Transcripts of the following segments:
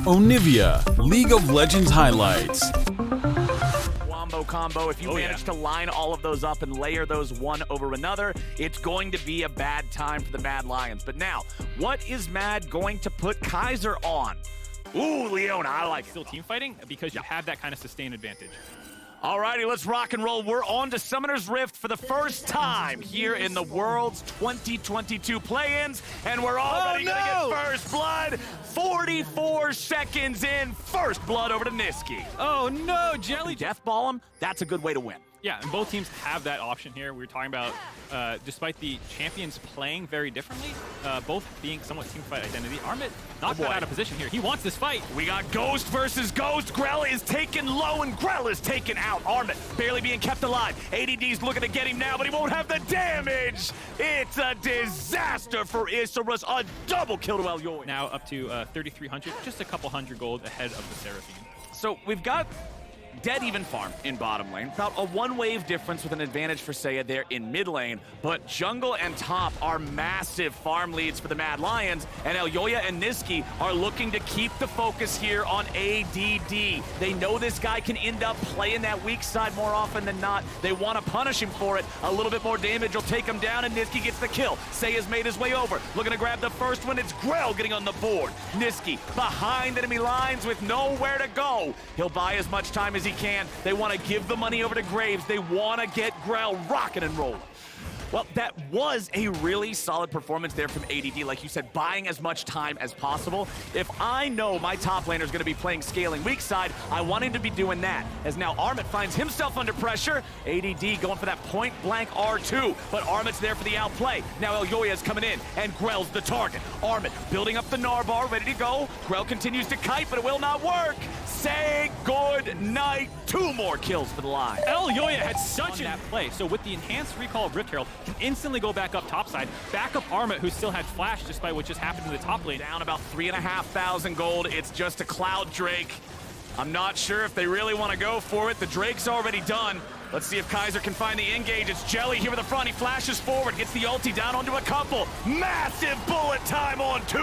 Onivia, League of Legends highlights. Wombo combo, if you manage to line all of those up and layer those one over another, it's going to be a bad time for the Mad Lions. But now, what is Mad going to put Kaiser on? Ooh, Leona, I like it. Still team fighting because you have that kind of sustained advantage. Alrighty, let's rock and roll. We're on to Summoner's Rift for the first time here in the World's 2022 play-ins, and we're already gonna get first blood. 44 seconds in, first blood over to Niski. Oh no, Jelly! Death ball him, that's a good way to win. Yeah, and both teams have that option here. We were talking about, despite the champions playing very differently, both being somewhat team fight identity. Armit not got out of position here. He wants this fight. We got Ghost versus Ghost. Grell is taken low and Grell is taken out. Armit barely being kept alive. ADD's looking to get him now, but he won't have the damage. It's a disaster for Isurus. A double kill to Elyoy. Now up to 3,300, just a couple hundred gold ahead of the Seraphine. So we've got dead even farm in bottom lane. About a one-wave difference with an advantage for Seiya there in mid lane, but jungle and top are massive farm leads for the Mad Lions, and Elyoya and Niski are looking to keep the focus here on ADD. They know this guy can end up playing that weak side more often than not. They want to punish him for it. A little bit more damage will take him down, and Niski gets the kill. Seiya's made his way over. Looking to grab the first one. It's Grell getting on the board. Niski behind enemy lines with nowhere to go. He'll buy as much time as he can. They want to give the money over to Graves. They want to get Grell rocking and rolling. Well, that was a really solid performance there from ADD. Like you said, buying as much time as possible. If I know my top laner is going to be playing scaling weak side, I want him to be doing that. As now Armit finds himself under pressure. ADD going for that point blank R2, but Armit's there for the outplay. Now Elyoya is coming in, and Grell's the target. Armit building up the Narbar, ready to go. Grell continues to kite, but it will not work. Say good night. 2 more kills for the line. Elyoya had such that play, so with the enhanced recall of Rift Herald, can instantly go back up topside, back up Armit, who still had flash despite what just happened in the top lane. Down about 3,500 gold. It's just a Cloud Drake. I'm not sure if they really want to go for it. The Drake's already done. Let's see if Kaiser can find the engage. It's Jelly here with the front. He flashes forward, gets the ulti down onto a couple. Massive bullet time on 2.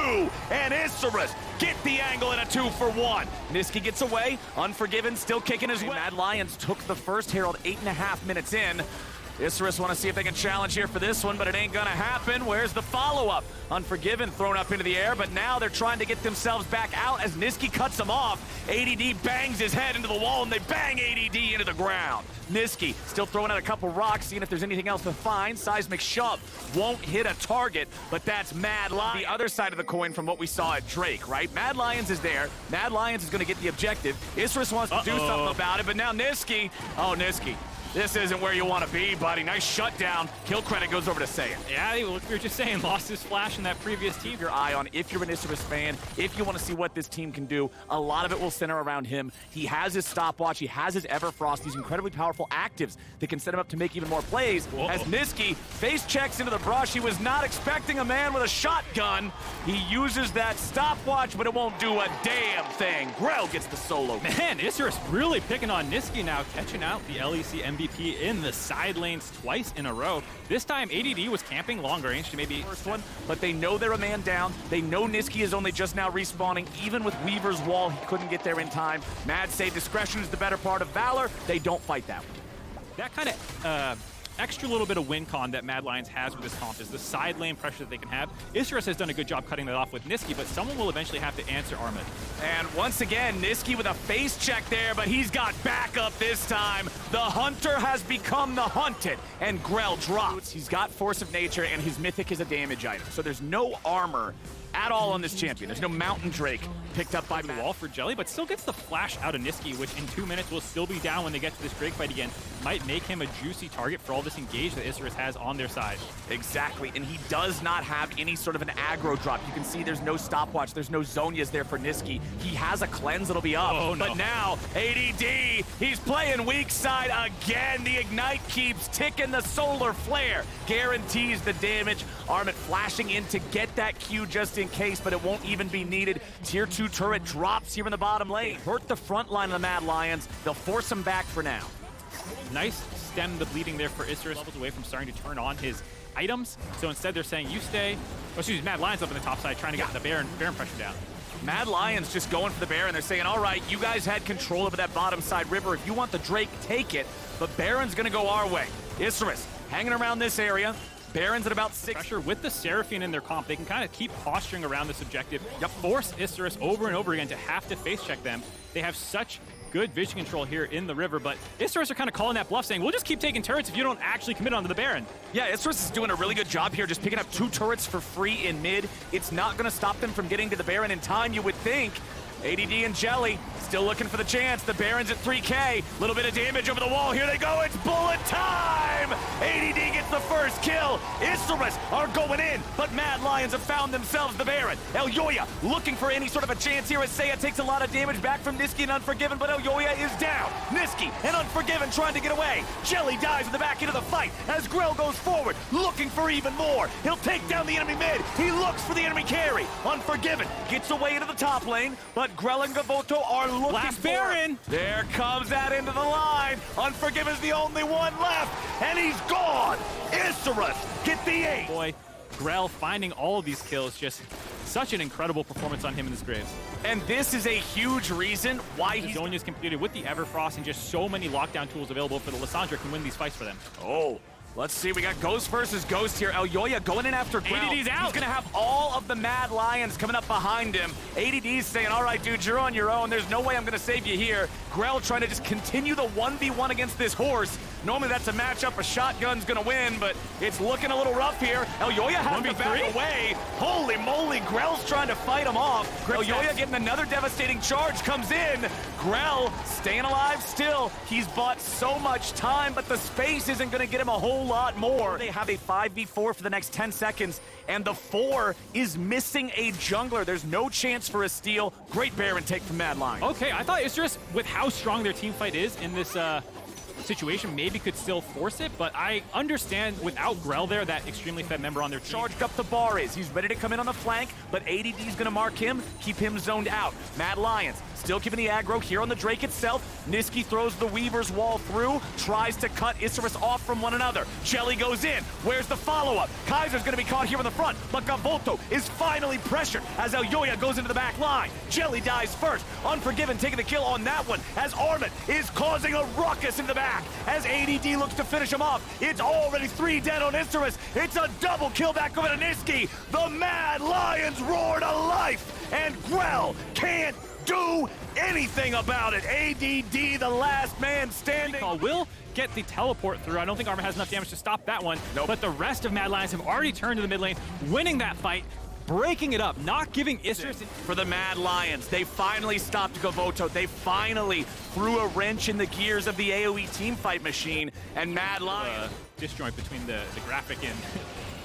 And Isurus get the angle in a 2-for-1. Niski gets away. Unforgiven still kicking his way. Mad Lions took the first Herald 8.5 minutes in. Isurus want to see if they can challenge here for this one, but it ain't gonna happen. Where's the follow-up? Unforgiven thrown up into the air, but now they're trying to get themselves back out as Niski cuts them off. ADD bangs his head into the wall, and they bang ADD into the ground. Niski still throwing out a couple rocks, seeing if there's anything else to find. Seismic shove won't hit a target, but that's Mad Lions. The other side of the coin from what we saw at Drake, right? Mad Lions is there. Mad Lions is gonna get the objective. Isurus wants to do something about it, but now Niski, Niski. This isn't where you want to be, buddy. Nice shutdown. Kill credit goes over to Seiya. Yeah, we were just saying, lost his flash in that previous team. Your eye on if you're an Isurus fan, if you want to see what this team can do, a lot of it will center around him. He has his stopwatch, he has his Everfrost, these incredibly powerful actives that can set him up to make even more plays. Whoa. As Niski face checks into the brush, he was not expecting a man with a shotgun. He uses that stopwatch, but it won't do a damn thing. Grell gets the solo. Man, Isurus really picking on Niski now, catching out the LEC MVP in the side lanes twice in a row. This time, ADD was camping long range to maybe first one, but they know they're a man down. They know Niski is only just now respawning. Even with Weaver's wall, he couldn't get there in time. Mad say discretion is the better part of valor. They don't fight that one. That kind of extra little bit of win con that Mad Lions has with this comp is the side lane pressure that they can have. Isurus has done a good job cutting that off with Niski, but someone will eventually have to answer Armit. And once again, Niski with a face check there, but he's got backup this time. The hunter has become the hunted, and Grell drops. He's got Force of Nature, and his mythic is a damage item. So there's no armor at all on this champion. There's no Mountain Drake picked up by the wall for Jelly, but still gets the flash out of Niski, which in 2 minutes will still be down when they get to this Drake fight again. Might make him a juicy target for all this engage that Isurus has on their side. Exactly, and he does not have any sort of an aggro drop. You can see there's no stopwatch, there's no Zonias there for Niski. He has a cleanse that'll be up, but now ADD, he's playing weak side again. The Ignite keeps ticking, the Solar Flare guarantees the damage. Armit flashing in to get that Q just in case, but it won't even be needed. Tier 2 turret drops here in the bottom lane. Hurt the front line of the Mad Lions. They'll force him back for now. Nice stem the bleeding there for Isurus, levels away from starting to turn on his items. So instead they're saying you stay, Mad Lions up in the top side trying to get the Baron pressure down. Mad Lions just going for the Baron. They're saying, all right, you guys had control over that bottom side river. If you want the Drake, take it. But Baron's going to go our way. Isurus hanging around this area. Baron's at about 6. Pressure with the Seraphine in their comp. They can kind of keep posturing around this objective. Force Isurus over and over again to have to face check them. They have such good vision control here in the river, but Isurus are kind of calling that bluff, saying, we'll just keep taking turrets if you don't actually commit onto the Baron. Yeah, Isurus is doing a really good job here, just picking up 2 turrets for free in mid. It's not going to stop them from getting to the Baron in time, you would think. ADD and Jelly still looking for the chance. The Baron's at 3K. Little bit of damage over the wall. Here they go. It's bullet time. ADD gets the first kill. Isurus are going in, but Mad Lions have found themselves the Baron. Elyoya looking for any sort of a chance here as Seiya takes a lot of damage back from Niski and Unforgiven, but Elyoya is down. Niski and Unforgiven trying to get away. Jelly dives in the back into the fight as Grell goes forward, looking for even more. He'll take down the enemy mid. He looks for the enemy carry. Unforgiven gets away into the top lane, but Grell and Gavoto are looking Last for Baron. There comes that into the line. Unforgiven's the only one left, and he's gone. Isurus get the 8. Boy, Grell finding all of these kills, just such an incredible performance on him in this Graves. And this is a huge reason why he's... Zonya's completed with the Everfrost and just so many lockdown tools available for the Lissandra can win these fights for them. Oh, let's see. We got Ghost versus Ghost here. Elyoya going in after Grell. ADD's out. He's going to have all of the Mad Lions coming up behind him. ADD's saying, all right, dude, you're on your own. There's no way I'm going to save you here. Grell trying to just continue the 1v1 against this horse. Normally that's a matchup a shotgun's going to win, but it's looking a little rough here. Elyoya has to back away. Holy moly, Grell's trying to fight him off. Elyoya getting another devastating charge comes in. Grell staying alive still. He's bought so much time, but the space isn't going to get him a whole lot more. They have a 5v4 for the next 10 seconds, and the 4 is missing a jungler. There's no chance for a steal. Great Baron take from Mad Lions. Okay, I thought Isurus, with how strong their team fight is in this situation, maybe could still force it, but I understand without Grell there, that extremely fed member on their team. Charged up the bar is. He's ready to come in on the flank, but ADD's gonna mark him, keep him zoned out. Mad Lions still keeping the aggro here on the Drake itself. Niski throws the Weaver's wall through, tries to cut Isurus off from one another. Jelly goes in. Where's the follow-up? Kaiser's gonna be caught here in the front, but Gavoto is finally pressured as Elyoya goes into the back line. Jelly dies first. Unforgiven taking the kill on that one as Armit is causing a ruckus in the back. As ADD looks to finish him off, it's already 3 dead on Isurus. It's a double kill back over to Niski. The Mad Lions roar to life, and Grell can't do anything about it. ADD, the last man standing. Will get the teleport through. I don't think Armor has enough damage to stop that one. Nope. But the rest of Mad Lions have already turned to the mid lane, winning that fight, breaking it up, not giving Isurus... For the Mad Lions, they finally stopped Gavoto. They finally threw a wrench in the gears of the AoE teamfight machine, and Mad Lions... disjoint between the graphic and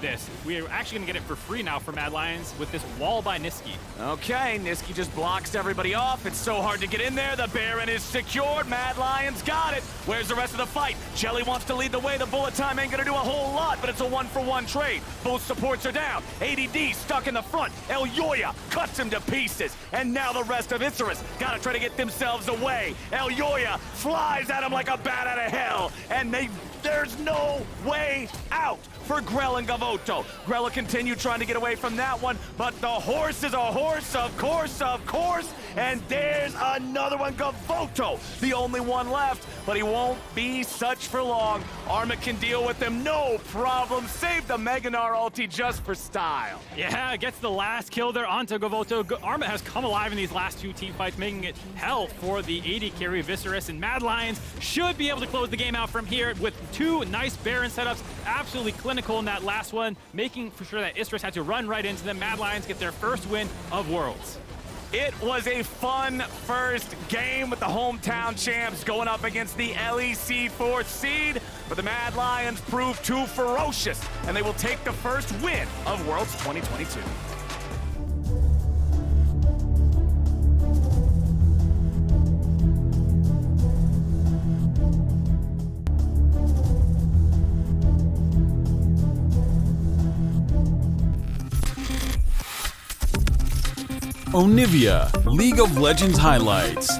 this. We're actually going to get it for free now for Mad Lions with this wall by Niski. Okay, Niski just blocks everybody off. It's so hard to get in there. The Baron is secured. Mad Lions got it. Where's the rest of the fight? Jelly wants to lead the way. The bullet time ain't going to do a whole lot, but it's a 1-for-1 trade. Both supports are down. ADD stuck in the front. Elyoya cuts him to pieces. And now the rest of Isurus got to try to get themselves away. Elyoya flies at him like a bat out of hell. And there's no way out for Grell and Gavoto. Grell will continue trying to get away from that one, but the horse is a horse, of course, and there's another one, Gavoto, the only one left, but he won't be such for long. Armit can deal with him, no problem. Save the Meganar ulti just for style. Yeah, gets the last kill there onto Gavoto. Armit has come alive in these last 2 team fights, making it hell for the AD carry Isurus, and Mad Lions should be able to close the game out from here with 2 nice Baron setups, absolutely clinical in that last one, making for sure that Isurus had to run right into them. Mad Lions get their first win of Worlds. It was a fun first game with the hometown champs going up against the LEC 4th seed, but the Mad Lions proved too ferocious, and they will take the first win of Worlds 2022. Onivia, League of Legends highlights.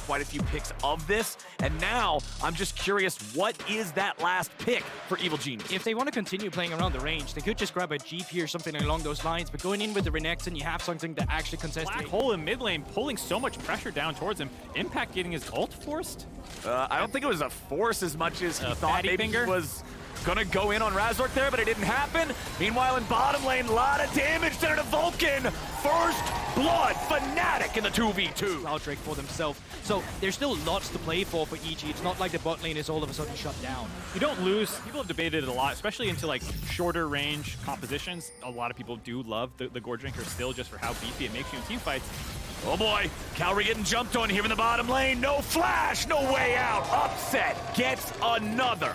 Quite quite a few picks of this, and now I'm just curious, what is that last pick for Evil Genius? If they want to continue playing around the range, they could just grab a GP or something along those lines, but going in with the Renekton, you have something that actually contests Black it. Hole in mid lane pulling so much pressure down towards him. Impact getting his ult forced? I don't think it was a force as much as he thought fatty maybe finger? he was gonna go in on Razork there, but it didn't happen. Meanwhile, in bottom lane, a lot of damage done to Vulcan. First blood, Fnatic in the 2v2. Drake for themselves. So there's still lots to play for EG. It's not like the bot lane is all of a sudden shut down. You don't lose. People have debated it a lot, especially into like shorter range compositions. A lot of people do love the Gore Drinker still just for how beefy it makes you in team fights. Oh boy, Calry getting jumped on here in the bottom lane. No flash, no way out. Upset gets another.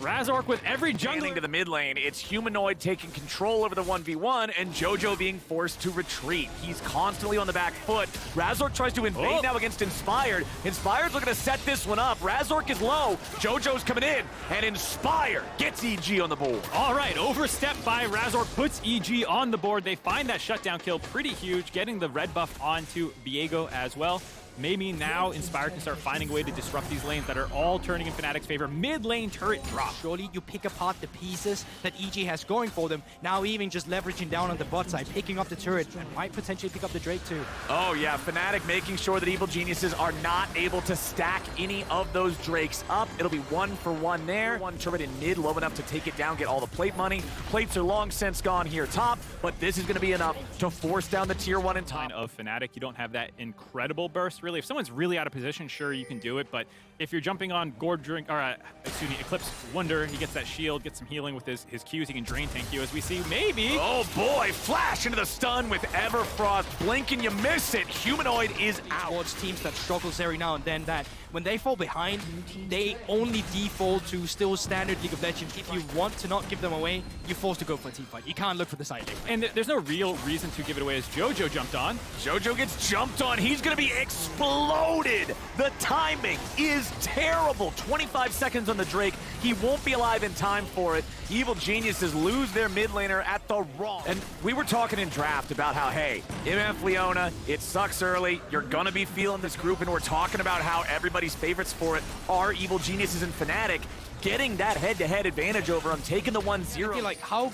Razork with every Jungling jungler to the mid lane, it's Humanoid taking control over the 1v1 and JoJo being forced to retreat. He's constantly on the back foot. Razork tries to invade now against Inspired. Inspired's looking to set this one up. Razork is low, JoJo's coming in, and Inspired gets EG on the board. All right, overstep by Razork puts EG on the board. They find that shutdown kill pretty huge, getting the red buff onto Viego as well. Maybe now Inspired can start finding a way to disrupt these lanes that are all turning in Fnatic's favor. Mid lane turret drop. Surely you pick apart the pieces that EG has going for them. Now even just leveraging down on the bot side, picking up the turret, and might potentially pick up the Drake too. Oh yeah, Fnatic making sure that Evil Geniuses are not able to stack any of those Drakes up. It'll be 1-for-1 there. One turret in mid, low enough to take it down, get all the plate money. Plates are long since gone here top, but this is going to be enough to force down the tier 1 and top. Of Fnatic, you don't have that incredible burst, really. If someone's really out of position, sure, you can do it, but if you're jumping on Eclipse Wonder, he gets that shield, gets some healing with his Qs, he can drain tank you, as we see, maybe. Oh boy, flash into the stun with Everfrost. Blink and you miss it. Humanoid is out. Towards teams that struggles every now and then, that when they fall behind, they only default to still standard League of Legends. If you want to not give them away, you're forced to go for a team fight. You can't look for the side lane. And there's no real reason to give it away as JoJo jumped on. JoJo gets jumped on. He's going to be exploded. The timing is terrible. 25 seconds on the Drake. He won't be alive in time for it. Evil Geniuses lose their mid laner at the wrong. And we were talking in draft about how, hey, MF Leona, it sucks early. You're going to be feeling this group, and we're talking about how everybody's favorites for it are Evil Geniuses and Fnatic. Getting that head-to-head advantage over them, taking the 1-0. Like how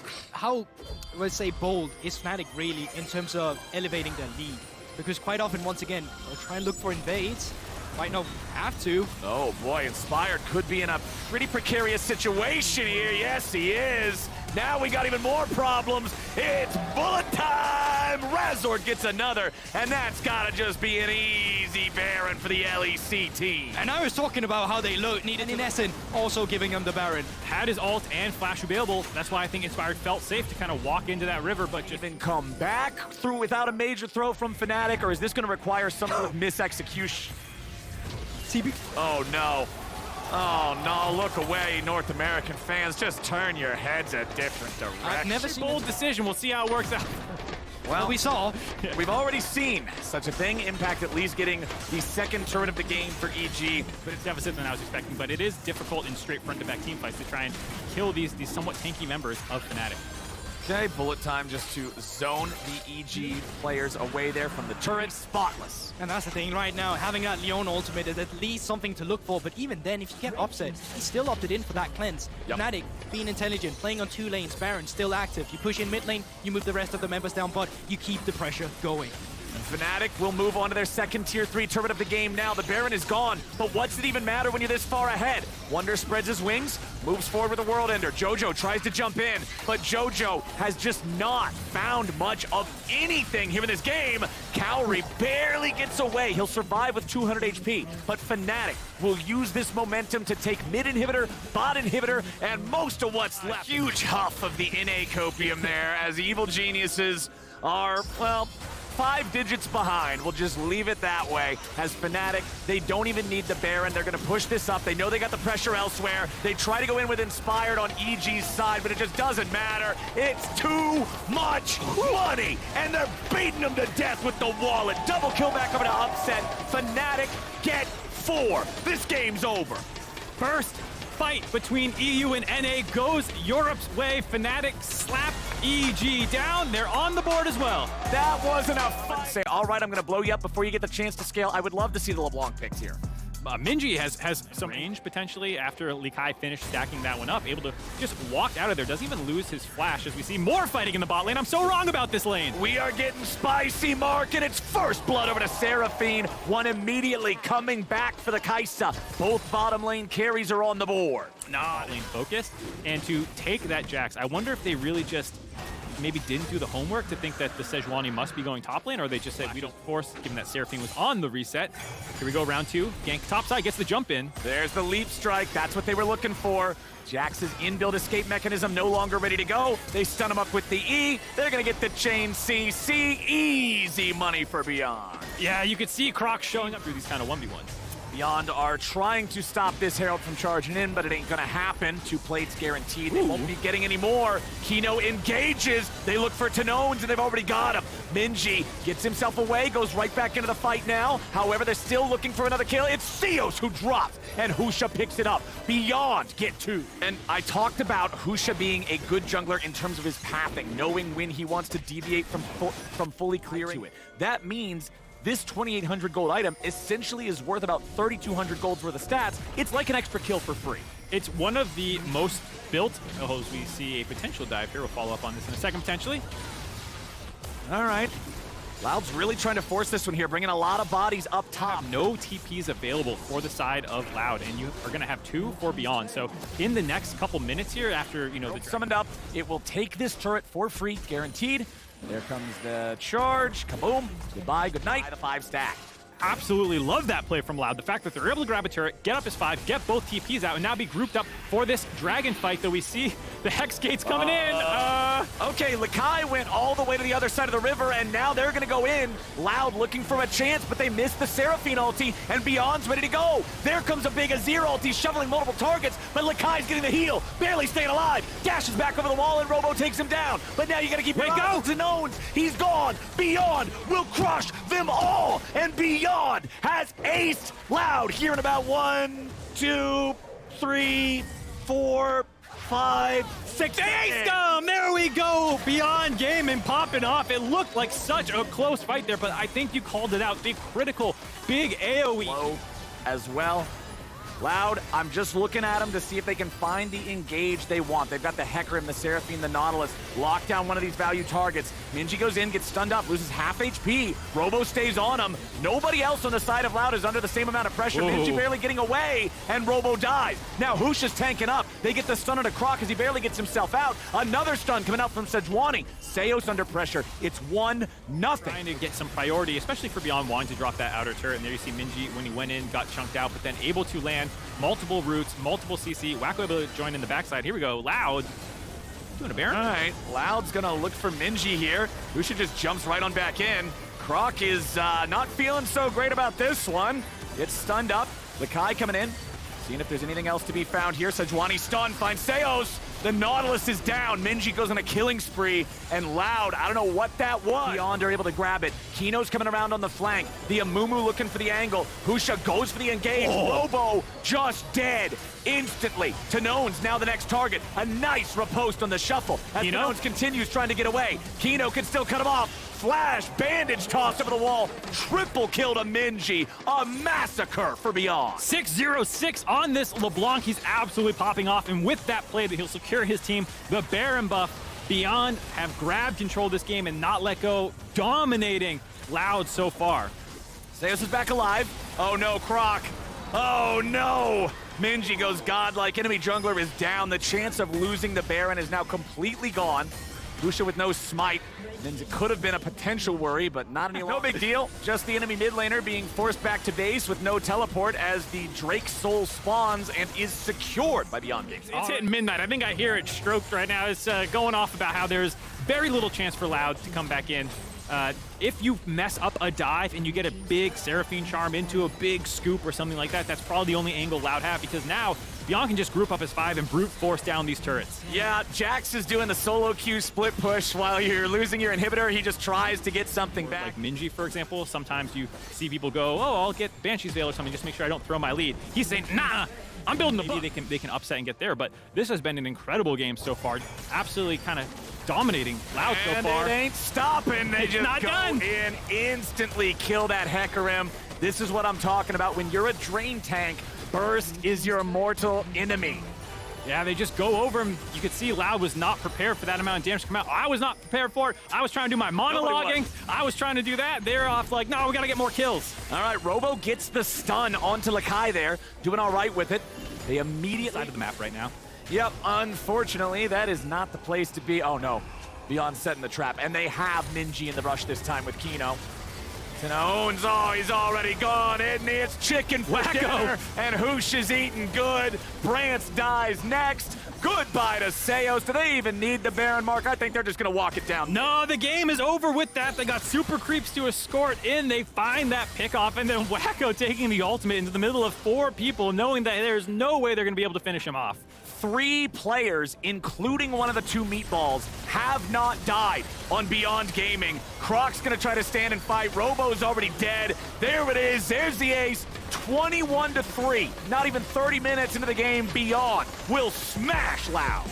let's say bold is Fnatic really in terms of elevating their lead? Because quite often, once again, they'll try and look for invades. Might not have to. Oh boy, Inspired could be in a pretty precarious situation here. Yes, he is. Now we got even more problems. It's bullet time! Razork gets another, and that's gotta just be an easy Baron for the LEC team. And I was talking about how they needed Inessen, also giving him the Baron. Had his ult and flash available. That's why I think Inspired felt safe to kind of walk into that river, but just Even come back through without a major throw from Fnatic, or is this gonna require some sort of misexecution? TB. Oh no. Oh no, look away, North American fans. Just turn your heads a different direction. I've never seen bold decision. We'll see how it works out. Well, we saw. We've already seen such a thing. Impact at least getting the second turret of the game for EG. But it's deficit than I was expecting. But it is difficult in straight front-to-back team fights to try and kill these somewhat tanky members of Fnatic. Okay, bullet time just to zone the EG players away there from the turret. Spotless. And that's the thing right now, having that Leon ultimate is at least something to look for, but even then, if you get upset, he still opted in for that cleanse. Yep. Fnatic, being intelligent, playing on 2 lanes, Baron still active. You push in mid lane, you move the rest of the members down, but you keep the pressure going. Fnatic will move on to their second tier 3 turret of the game now. The Baron is gone, but what's it even matter when you're this far ahead? Wonder spreads his wings, moves forward with the World Ender. JoJo tries to jump in, but JoJo has just not found much of anything here in this game. Calry barely gets away. He'll survive with 200 HP, but Fnatic will use this momentum to take mid inhibitor, bot inhibitor, and most of what's left. A huge huff of the NA copium there as Evil Geniuses are, well, 5 digits behind. We'll just leave it that way. As Fnatic, they don't even need the Baron. They're going to push this up. They know they got the pressure elsewhere. They try to go in with Inspired on EG's side, but it just doesn't matter. It's too much money, and they're beating them to death with the wallet. Double kill back over to Upset. Fnatic get 4. This game's over. First fight between EU and NA goes Europe's way. Fnatic slap EG down, they're on the board as well. That wasn't a fun say. All right, I'm going to blow you up before you get the chance to scale. I would love to see the LeBlanc picks here. Minji has some range potentially after Likai finished stacking that one up, able to just walk out of there, doesn't even lose his flash as we see more fighting in the bot lane. I'm so wrong about this lane. We are getting spicy, Mark, and it's first blood over to Seraphine. One immediately coming back for the Kaisa. Both bottom lane carries are on the board. Not lane focused, and to take that Jax, I wonder if they really just maybe didn't do the homework to think that the Sejuani must be going top lane, or they just said we don't force, given that Seraphine was on the reset. Here we go, round 2. Gank topside, gets the jump in. There's the leap strike. That's what they were looking for. Jax's inbuilt escape mechanism no longer ready to go. They stun him up with the E. They're going to get the chain CC. Easy money for Beyond. Yeah, you could see Croc showing up through these kind of 1v1s. Beyond are trying to stop this Herald from charging in, but it ain't gonna happen. 2 plates guaranteed. They won't be getting any more. Kino engages. They look for Tanones, and they've already got him. Minji gets himself away, goes right back into the fight now. However, they're still looking for another kill. It's Theos who drops, and Husha picks it up. Beyond get 2. And I talked about Husha being a good jungler in terms of his pathing, knowing when he wants to deviate from fully clearing it. That means this 2,800 gold item essentially is worth about 3,200 gold's worth of stats. It's like an extra kill for free. It's one of the most built, as we see a potential dive here. We'll follow up on this in a second, potentially. All right. Loud's really trying to force this one here, bringing a lot of bodies up top. No TPs available for the side of Loud, and you are going to have 2 for Beyond. So in the next couple minutes here, after, the summoned up, it will take this turret for free, guaranteed. There comes the charge. Kaboom. Goodbye. Good night. The 5 stack. Absolutely love that play from Loud. The fact that they're able to grab a turret, get up his 5, get both TPs out, and now be grouped up for this dragon fight that we see the Hex Gates coming in. Okay, Lakai went all the way to the other side of the river, and now they're going to go in. Loud looking for a chance, but they missed the Seraphine ulti, and Beyond's ready to go. There comes a big Azir ulti, shoveling multiple targets, but Lakai's getting the heal, barely staying alive. Dashes back over the wall, and Robo takes him down. But now you got to keep your eye on Zenones. He's gone. Beyond will crush them all, and Beyond has aced Loud here in about 1, 2, 3, 4, 5, 6, 8. Aced them! There we go! Beyond Gaming popping off. It looked like such a close fight there, but I think you called it out. Big critical, big AoE. Low as well. Loud, I'm just looking at them to see if they can find the engage they want. They've got the Hecarim, the Seraphine, the Nautilus. Lock down one of these value targets. Minji goes in, gets stunned up, loses half HP. Robo stays on him. Nobody else on the side of Loud is under the same amount of pressure. Minji barely getting away, and Robo dies. Now Husha's tanking up. They get the stun on a Croc as he barely gets himself out. Another stun coming out from Sejuani. Seos under pressure. It's 1-0. Trying to get some priority, especially for Beyond wanting to drop that outer turret. And there you see Minji, when he went in, got chunked out, but then able to land multiple routes, multiple CC. Wacko able to join in the backside. Here we go. Loud doing a Baron. All right, Loud's gonna look for Minji here. Husha just jumps right on back in. Croc is not feeling so great about this one. Gets stunned up. Lakai coming in. Seeing if there's anything else to be found here. Sejuani stun, finds Seos. The Nautilus is down. Minji goes on a killing spree, and Loud, I don't know what that was. Beyond are able to grab it. Kino's coming around on the flank. The Amumu looking for the angle. Husha goes for the engage. Robo just dead instantly. Tanones now the next target. A nice riposte on the shuffle. As Tanones continues trying to get away. Kino can still cut him off. Flash, bandage tossed over the wall. Triple kill to Minji. A massacre for Beyond. 606 on this LeBlanc. He's absolutely popping off, and with that play that he'll secure his team, the Baron buff. Beyond have grabbed control of this game and not let go, dominating Loud so far. Zeus is back alive. Oh no, Croc. Oh no! Minji goes godlike. Enemy jungler is down. The chance of losing the Baron is now completely gone. Husha with no smite. Means it could have been a potential worry, but not any longer. No big deal. Just the enemy mid laner being forced back to base with no teleport as the Drake Soul spawns and is secured by Beyond Games. It's hitting midnight. I think I hear it stroked right now. It's going off about how there's very little chance for Loud to come back in. If you mess up a dive and you get a big Seraphine charm into a big scoop or something like that, that's probably the only angle Loud have, because now Beyond can just group up his 5 and brute force down these turrets. Yeah, Jax is doing the solo Q split push while you're losing your inhibitor. He just tries to get something back. Like Minji, for example, sometimes you see people go, oh, I'll get Banshee's Veil or something, just make sure I don't throw my lead. He's saying, nah, I'm building the book. They can upset and get there, but this has been an incredible game so far. Absolutely kind of dominating Loud so And far. it ain't stopping. They It's just not go done. in, instantly kill that Hecarim. This is what I'm talking about. When you're a drain tank, burst is your mortal enemy. Yeah, they just go over him. You could see Loud was not prepared for that amount of damage to come out. I was not prepared for it. I was trying to do my monologuing. I was trying to do that. They're off like, no, we got to get more kills. All right, Robo gets the stun onto Lakai there, doing all right with it. They immediately... Side of the map right now. Yep, unfortunately, that is not the place to be. Oh, no. Beyond setting the trap. And they have Ninji in the rush this time with Kino. Tanone's, oh, he's already gone, isn't he? It's chicken for dinner, and Hoosh is eating good. Brance dies next. Goodbye to Seos. Do they even need the Baron mark? I think they're just going to walk it down. No, the game is over with that. They got super creeps to escort in. They find that pickoff, and then Wacko taking the ultimate into the middle of 4 people, knowing that there's no way they're going to be able to finish him off. 3 players, including one of the 2 meatballs, have not died on Beyond Gaming. Croc's gonna try to stand and fight. Robo's already dead. There it is. There's the ace. 21-3. Not even 30 minutes into the game, Beyond will smash Loud.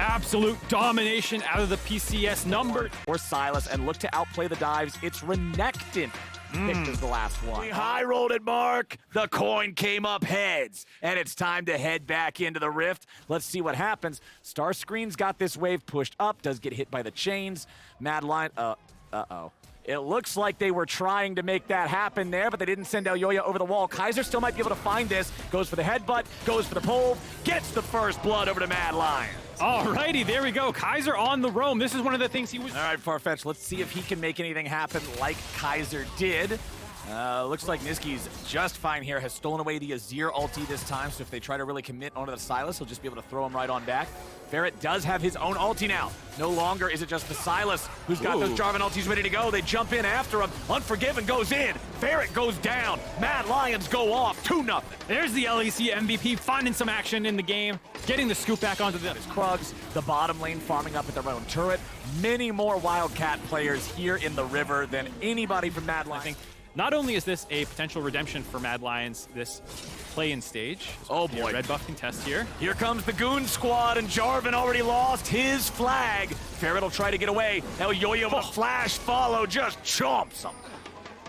Absolute domination out of the PCS number. Or Silas, and look to outplay the dives. It's Renekton. Picked as the last one. We high-rolled it, Mark. The coin came up heads, and it's time to head back into the rift. Let's see what happens. Starscreen's got this wave pushed up, does get hit by the chains. Mad Lion, uh-oh. It looks like they were trying to make that happen there, but they didn't send Elyoya over the wall. Kaiser still might be able to find this. Goes for the headbutt, goes for the pole, gets the first blood over to Mad Lion. Alrighty, there we go. Kaiser on the roam. This is one of the things he was... All right, Farfetch, let's see if he can make anything happen like Kaiser did. Looks like Niski's just fine here. Has stolen away the Azir ulti this time, so if they try to really commit onto the Sylas, he'll just be able to throw him right on back. Ferret does have his own ulti now. No longer is it just the Sylas who's got those Jarvan ultis ready to go. They jump in after him. Unforgiven goes in. Ferret goes down. Mad Lions go off 2-0. There's the LEC MVP finding some action in the game, getting the scoop back onto the... Krugs, the bottom lane farming up at their own turret. Many more Wildcat players here in the river than anybody from Mad Lions. Not only is this a potential redemption for Mad Lions, this play-in stage. Oh boy. Red buff contest here. Here comes the Goon Squad, and Jarvan already lost his flag. Ferret will try to get away. Elyoya with a flash follow, just chomps him.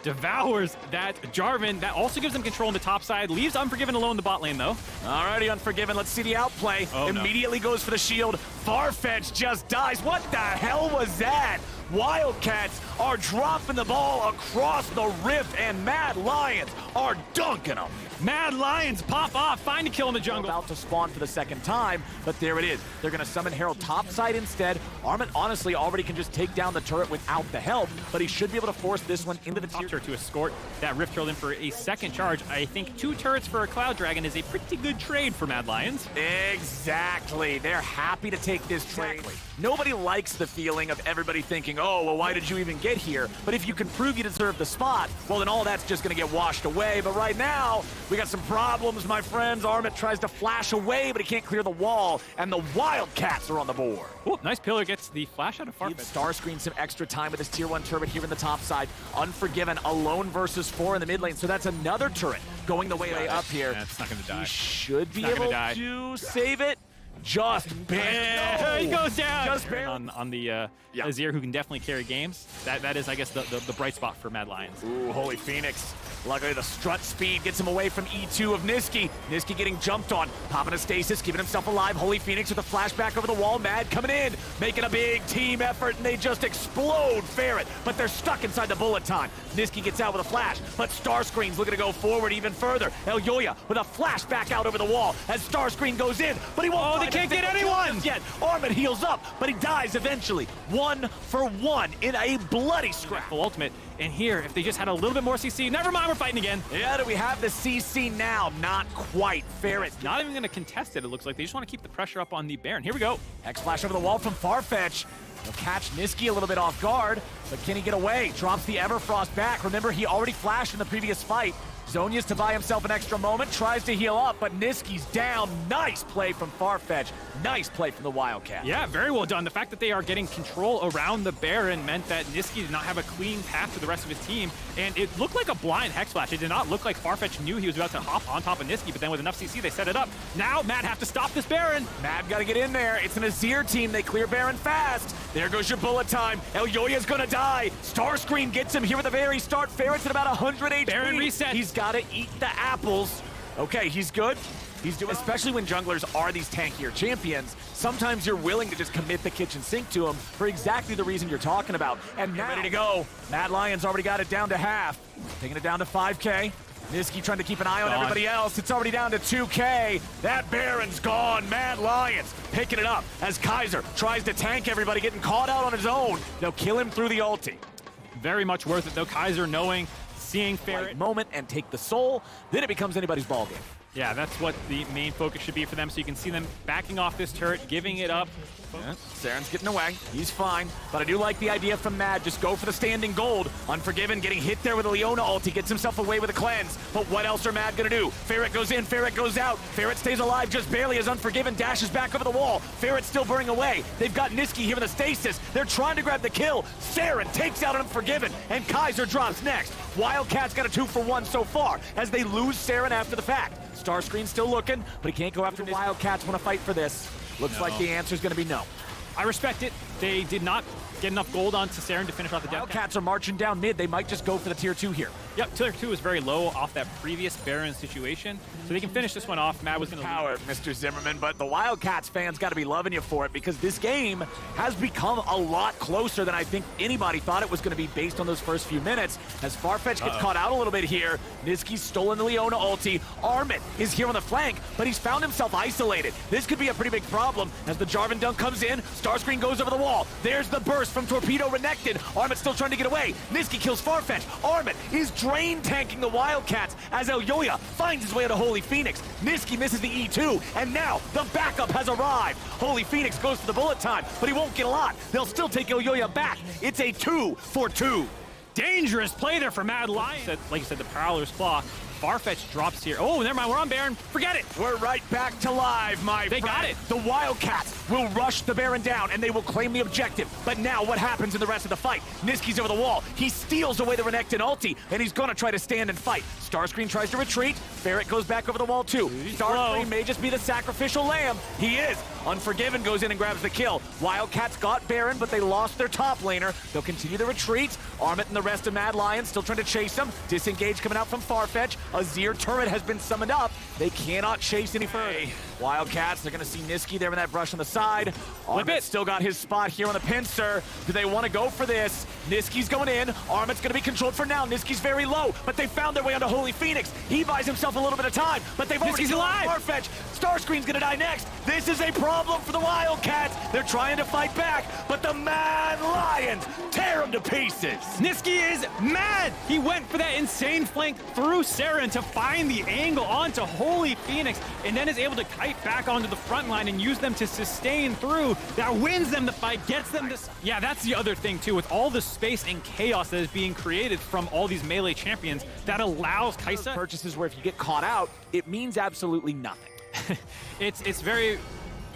Devours that Jarvan. That also gives them control on the top side. Leaves Unforgiven alone in the bot lane, though. Alrighty, Unforgiven. Let's see the outplay. Immediately goes for the shield. Farfetch just dies. What the hell was that? Wildcats are dropping the ball across the rift, and Mad Lions are dunking them. Mad Lions pop off, find a kill in the jungle. About to spawn for the second time, but there it is. They're going to summon Herald topside instead. Armin honestly already can just take down the turret without the help, but he should be able to force this one into the tier to escort that Rift Herald in for a second charge. I think 2 turrets for a Cloud Dragon is a pretty good trade for Mad Lions. Exactly. They're happy to take this trade. Nobody likes the feeling of everybody thinking, oh, well, why did you even get here? But if you can prove you deserve the spot, well, then all that's just going to get washed away. But right now, we got some problems, my friends. Armit tries to flash away, but he can't clear the wall, and the Wildcats are on the board. Ooh, nice pillar gets the flash out of Farfetch. Starscreen some extra time with his tier 1 turret here in the top side. Unforgiven, alone versus 4 in the mid lane, so that's another turret going the way up here. Yeah, it's not going to die. He should be able to save it. Just barely. He goes down. Just barely. On the Azir, who can definitely carry games. That is, I guess, the bright spot for Mad Lions. Ooh, Holy Phoenix. Luckily, the strut speed gets him away from E2 of Niski. Niski getting jumped on, popping a stasis, keeping himself alive. Holy Phoenix with a flashback over the wall. Mad coming in, making a big team effort, and they just explode Ferret. But they're stuck inside the bullet time. Niski gets out with a flash, but Starscreen's looking to go forward even further. Elyoya with a flashback out over the wall as Starscreen goes in, but he won't. They can't get anyone yet. Armin heals up, but he dies eventually. 1 for 1 in a bloody scrap. Full ultimate. And here, if they just had a little bit more CC, never mind, we're fighting again. Yeah, do we have the CC now? Not quite. Ferret not even going to contest it, it looks like. They just want to keep the pressure up on the Baron. Here we go. X-Flash over the wall from Farfetch. He'll catch Niski a little bit off guard. But can he get away? Drops the Everfrost back. Remember, he already flashed in the previous fight. Zhonya's to buy himself an extra moment, tries to heal up, but Niski's down. Nice play from Farfetch. Nice play from the Wildcat. Yeah, very well done. The fact that they are getting control around the Baron meant that Niski did not have a clean path to the rest of his team, and it looked like a blind Hex Flash. It did not look like Farfetch knew he was about to hop on top of Niski, but then with enough CC, they set it up. Now, Mad have to stop this Baron. Mad got to get in there. It's an Azir team. They clear Baron fast. There goes your bullet time. Elyoya's gonna die. Starscream gets him here at the very start. Ferret's at about 100 HP. Baron reset. He's got to eat the apples. Okay, he's good. He's doing, especially when junglers are these tankier champions, sometimes you're willing to just commit the kitchen sink to them for exactly the reason you're talking about. And now, ready to go. Mad Lion's already got it down to half. Taking it down to 5K. Niski trying to keep an eye on everybody else. It's already down to 2K. That Baron's gone. Mad Lions picking it up as Kaiser tries to tank everybody, getting caught out on his own. They'll kill him through the ulti. Very much worth it, though. Kaiser knowing, seeing Ferret. Right moment and take the soul. Then it becomes anybody's ball game. Yeah, that's what the main focus should be for them. So you can see them backing off this turret, giving it up. Yeah, Saren's getting away. He's fine. But I do like the idea from Mad. Just go for the standing gold. Unforgiven getting hit there with a Leona ult. He gets himself away with a cleanse. But what else are Mad gonna do? Ferret goes in, Ferret goes out. Ferret stays alive just barely as Unforgiven dashes back over the wall. Ferret's still burning away. They've got Niski here in the stasis. They're trying to grab the kill. Saren takes out Unforgiven, and Kaiser drops next. Wildcat's got a 2-for-1 so far as they lose Saren after the fact. Starscreen's still looking, but he can't go after Wildcats want to fight for this. Looks like the answer's going to be no. I respect it. They did not get enough gold onto Saren to finish off the death. Wildcats are marching down mid. They might just go for the tier 2 here. Yep, tier 2 is very low off that previous Baron situation, so they can finish this one off. Mad was going to power, Mr. Zimmerman, but the Wildcats fans got to be loving you for it because this game has become a lot closer than I think anybody thought it was going to be based on those first few minutes. As Farfetch gets caught out a little bit here, Niski's stolen the Leona ulti. Armit is here on the flank, but he's found himself isolated. This could be a pretty big problem as the Jarvan dunk comes in. Starscreen goes over the wall. There's the burst from Torpedo Renekton. Armit still trying to get away. Niski kills Farfetch. Armit is drain tanking the Wildcats as Elyoya finds his way to Holy Phoenix. Niski misses the E2, and now the backup has arrived. Holy Phoenix goes for the bullet time, but he won't get a lot. They'll still take Elyoya back. It's a 2-for-2. dangerous play there for Mad Lion. Like you said, the Prowler's Claw. Farfetch drops here. Oh, never mind, we're on Baron. Forget it. We're right back to live, my friend. They got it. The Wildcats will rush the Baron down, and they will claim the objective. But now what happens in the rest of the fight? Niski's over the wall. He steals away the Renekton ulti, and he's going to try to stand and fight. Starscreen tries to retreat. Ferret goes back over the wall, too. Starscreen may just be the sacrificial lamb. He is. Unforgiven goes in and grabs the kill. Wildcats got Baron, but they lost their top laner. They'll continue the retreat. Armit and the rest of Mad Lion still trying to chase him. Disengage coming out from Farfetch. Azir turret has been summoned up. They cannot chase any further. Wildcats, they're going to see Niski there in that brush on the side. Armit still got his spot here on the pincer. Do they want to go for this? Niski's going in. Armit's going to be controlled for now. Niski's very low, but they found their way onto Holy Phoenix. He buys himself a little bit of time, but they've already killed Farfetch. Starscreen's going to die next. This is a problem for the Wildcats. They're trying to fight back, but the Mad Lions tear them to pieces. Niski is mad. He went for that insane flank through Saren to find the angle onto Holy Phoenix, and then is able to kite back onto the front line and use them to sustain through. That wins them the fight, gets them to... Yeah, that's the other thing, too. With all the space and chaos that is being created from all these melee champions, that allows Kai'Sa... Purchases where if you get caught out, it means absolutely nothing. It's very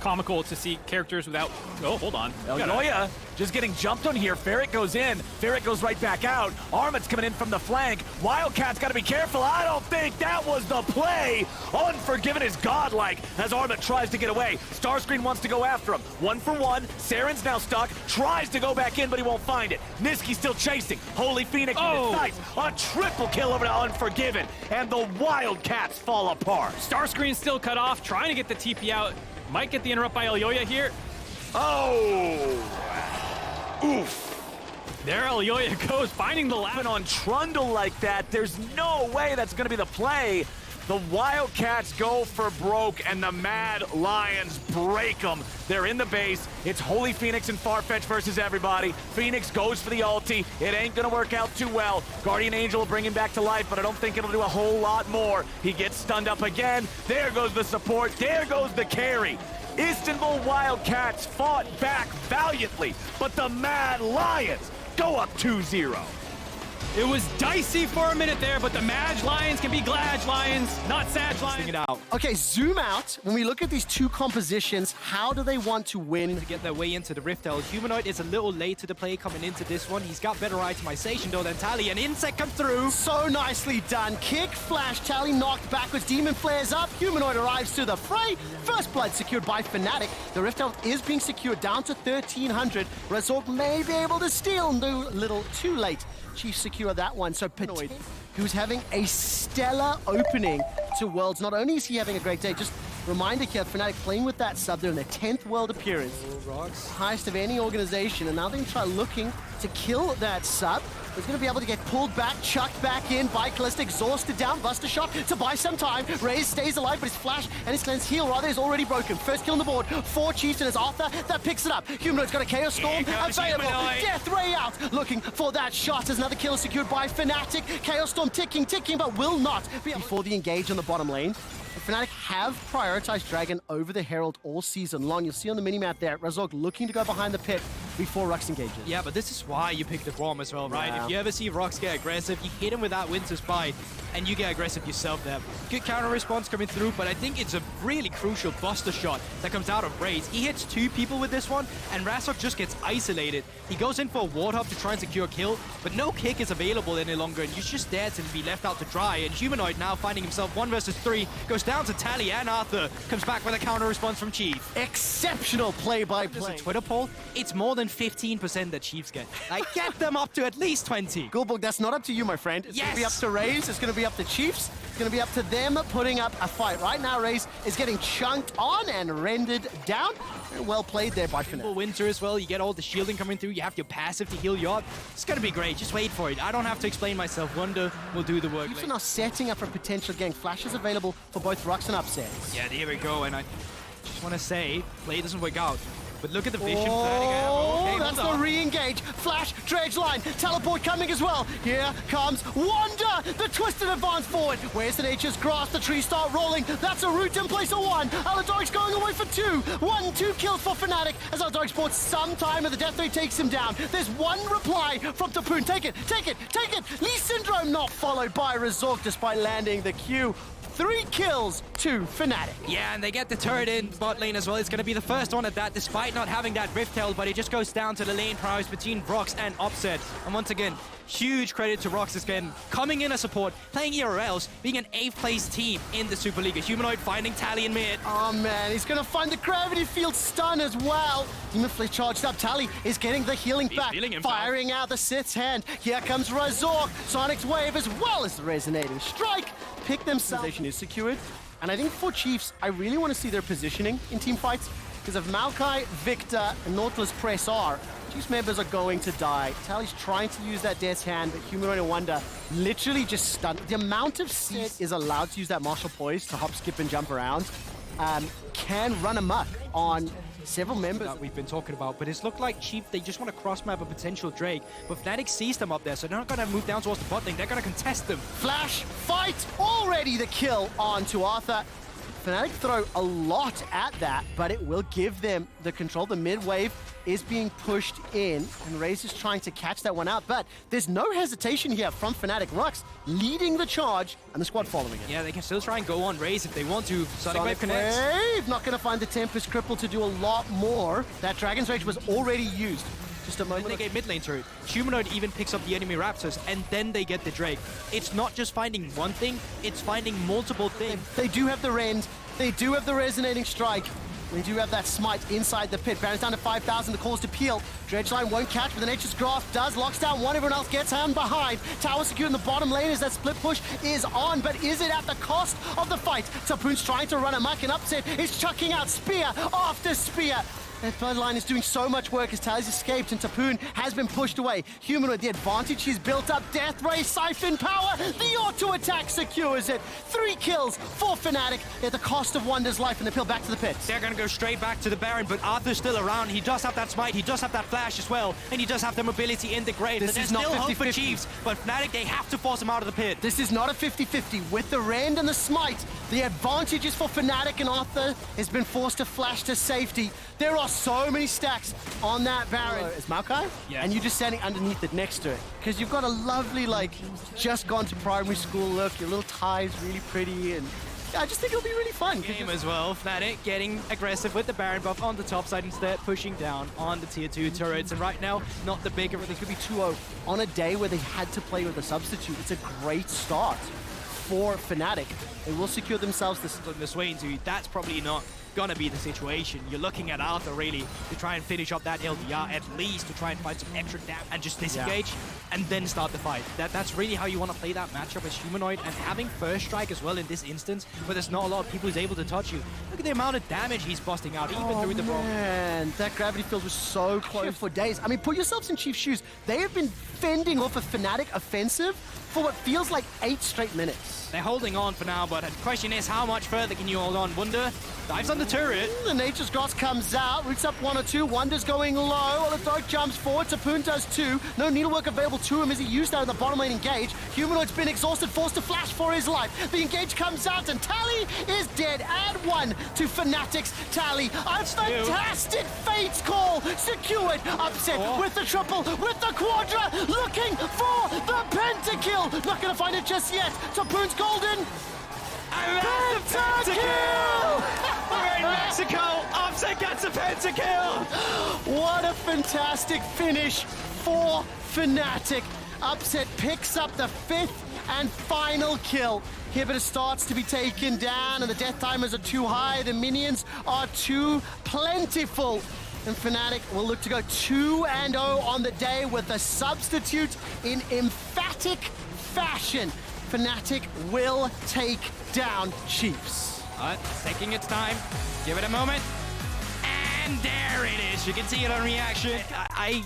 comical to see characters without... Oh, hold on. Elyoya just getting jumped on here. Ferret goes in. Ferret goes right back out. Armit's coming in from the flank. Wildcats got to be careful. I don't think that was the play. Unforgiven is godlike as Armit tries to get away. Starscreen wants to go after him. 1-for-1. Saren's now stuck. Tries to go back in, but he won't find it. Niski's still chasing. Holy Phoenix with his sights. A triple kill over to Unforgiven. And the Wildcats fall apart. Starscreen's still cut off, trying to get the TP out. Might get the interrupt by Elyoya here. Oh! Oof. There Elyoya goes, finding the lap. On Trundle like that, there's no way that's going to be the play. The Wildcats go for broke, and the Mad Lions break them. They're in the base. It's Holy Phoenix and Farfetch versus everybody. Phoenix goes for the ulti. It ain't going to work out too well. Guardian Angel will bring him back to life, but I don't think it'll do a whole lot more. He gets stunned up again. There goes the support. There goes the carry. Istanbul Wildcats fought back valiantly, but the Mad Lions go up 2-0. It was dicey for a minute there, but the Madge Lions can be Gladge Lions, not Sag Lions. It out. Okay, zoom out. When we look at these two compositions, how do they want to win? To get their way into the Rift L. Humanoid is a little late to the play coming into this one. He's got better itemization though than Tally, and Insect comes through. So nicely done. Kick, flash, Tally knocked backwards, Demon flares up, Humanoid arrives to the fray. First blood secured by Fnatic. The Rift L is being secured down to 1,300. Resort may be able to steal, no, little too late. Chiefs secure that one. So Panoid, who's having a stellar opening to Worlds. Not only is he having a great day, just reminder here, Fnatic playing with that sub. They're in their 10th World appearance. Highest of any organization. And now they can try looking to kill that sub. He's going to be able to get pulled back, chucked back in by Callista, exhausted down, Buster Shot to buy some time. Raze stays alive, but his flash and his cleanse heal rather is already broken. First kill on the board, 4 Chiefs, and it's Arthur that picks it up. Humanoid's got a Chaos Storm available. Death Ray out, looking for that shot as another kill secured by Fnatic. Chaos Storm ticking, but will not be able before the engage on the bottom lane. Fnatic have prioritized Dragon over the Herald all season long. You'll see on the minimap there, Razork looking to go behind the pit before Rux engages. Yeah, but this is why you pick the Braum as well, right? Yeah. If you ever see Rux get aggressive, you hit him with that Winter's Bite, and you get aggressive yourself there. Good counter response coming through, but I think it's a really crucial Buster Shot that comes out of Raze. He hits 2 people with this one, and Razork just gets isolated. He goes in for a Warthog to try and secure a kill, but no kick is available any longer, and you're just there to be left out to dry. And Humanoid now finding himself 1 versus 3, goes down to Tally, and Arthur comes back with a counter response from Chief. Exceptional play-by-play. Twitter poll, it's more than 15% that Chiefs get. Like, get them up to at least 20. Goldberg, that's not up to you, my friend. It's going to be up Yes! to Raze. It's going to be up to Chiefs. It's going to be up to them putting up a fight. Right now, Raze is getting chunked on and rendered down. And well played there by Fnatic. Winter as well, you get all the shielding coming through, you have your passive to heal you up. It's gonna be great, just wait for it. I don't have to explain myself, Wonder will do the work. Chiefs are now setting up for a potential gang. Flash is available for both Rux and Upsets. Yeah, there we go, and I just want to say, play doesn't work out. But look at the vision. Oh, that's the re-engage. Flash, dredge line, teleport coming as well. Here comes Wanda, the twisted advance forward. Where's the Nature's Grasp? The trees start rolling. That's a root in place of 1. Aladoric's going away for 2. 1-2 kills for Fnatic as Aladoric sports some time and the death ray takes him down. There's one reply from Tapoon. Take it. Lee Syndrome not followed by Razork despite landing the Q. 3 kills to Fnatic. Yeah, and they get the turret in bot lane as well. It's going to be the first one at that, despite not having that Rift Herald, but it just goes down to the lane prowess between Rox and Upset. And once again, huge credit to Rox again, coming in as support, playing ERLs, being an 8th place team in the Super League. A Humanoid finding Tally in mid. Oh man, he's going to find the gravity field stun as well. Demon Flare charged up. Tally is getting the healing back, firing out the Sith's hand. Here comes Razork. Sonic's Wave as well as the resonating strike. Pick themselves. Position is secured. And I think for Chiefs, I really want to see their positioning in team fights. Because if Maokai, Victor, and Nautilus press R, Chiefs members are going to die. Tally's trying to use that Death's Hand, but Humanoid and Wonder literally just stunned. The amount of Sith is allowed to use that martial poise to hop, skip, and jump around can run amok on several members that we've been talking about, but it's looked like Chief, they just want to cross-map a potential Drake, but Fnatic sees them up there, so they're not going to move down towards the bot lane, they're going to contest them. Flash, fight, already the kill onto Arthur. Fnatic throw a lot at that, but it will give them the control. The mid wave is being pushed in, and Raze is trying to catch that one out, but there's no hesitation here from Fnatic. Rux leading the charge, and the squad following it. Yeah, they can still try and go on Raze if they want to. Sonic Wave connects. Wave, not going to find the Tempest Cripple to do a lot more. That Dragon's Rage was already used. Just a moment. They get mid lane turret. Humanoid even picks up the enemy Raptors, and then they get the Drake. It's not just finding one thing, it's finding multiple things. They do have the Rend, they do have the Resonating Strike, they do have that Smite inside the pit. Baron's down to 5,000, the calls to peel. Dredge line won't catch, but the Nature's Grasp does. Locks down one, everyone else gets hand behind. Tower secured in the bottom lane as that split push is on, but is it at the cost of the fight? Tapoon's trying to run amok, and Upset is chucking out spear after spear. That bloodline is doing so much work as Tally's escaped and Tapoon has been pushed away. Humanoid, the advantage he's built up. Death Ray, Siphon Power, the auto attack secures it. 3 kills for Fnatic at the cost of Wonder's life, and they peel back to the pit. They're going to go straight back to the Baron, but Arthur's still around. He does have that Smite, he does have that Flash as well, and he does have the mobility in the grave. This is not still hope for 50-50. Chiefs, but Fnatic, they have to force him out of the pit. This is not a 50-50. With the Rend and the Smite, the advantage is for Fnatic, and Arthur has been forced to flash to safety. There are are so many stacks on that Baron. It's Maokai? Yeah. And you're just standing underneath it next to it. Because you've got a lovely, like, just gone to primary school look. Your little tie's really pretty. And yeah, I just think it'll be really fun. Game as well. Fnatic getting aggressive with the Baron buff on the top side instead, pushing down on the tier 2 turrets. And right now, not the big of it. This could be 2-0. On a day where they had to play with a substitute, it's a great start for Fnatic. They will secure themselves The Swain too. That's probably not gonna be the situation. You're looking at Arthur really to try and finish up that LDR, at least to try and find some extra damage and just disengage and then start the fight. That's really how you want to play that matchup as Humanoid, and having first strike as well in this instance, where there's not a lot of people who's able to touch you. Look at the amount of damage he's busting out, even through the brawl. Man, that gravity field was so close for days. I mean, put yourselves in Chief's shoes. They have been fending off a Fnatic offensive for what feels like 8 straight minutes. They're holding on for now, but the question is, how much further can you hold on? Wunder dives on the turret. The Nature's Cross comes out, roots up 1 or 2. Wonder's going low. Olidok jumps forward. Tapoon does too. No needlework available to him as he used out in the bottom lane engage. Humanoid's been exhausted, forced to flash for his life. The engage comes out, and Tally is dead. Add 1 to Fnatic's Tally. A fantastic Fates call. Secured. Upset with the triple, with the quadra. Looking for the pentakill. Not going to find it just yet. Tapoon's golden. Pentakill! We're in Mexico. Upset gets a pentakill. What a fantastic finish for Fnatic. Upset picks up the 5th and final kill. Hibbiter starts to be taken down, and the death timers are too high. The minions are too plentiful. And Fnatic will look to go 2-0 on the day with a substitute in emphatic fashion. Fnatic will take down Chiefs. It's taking its time. Give it a moment. And there it is. You can see it on reaction. I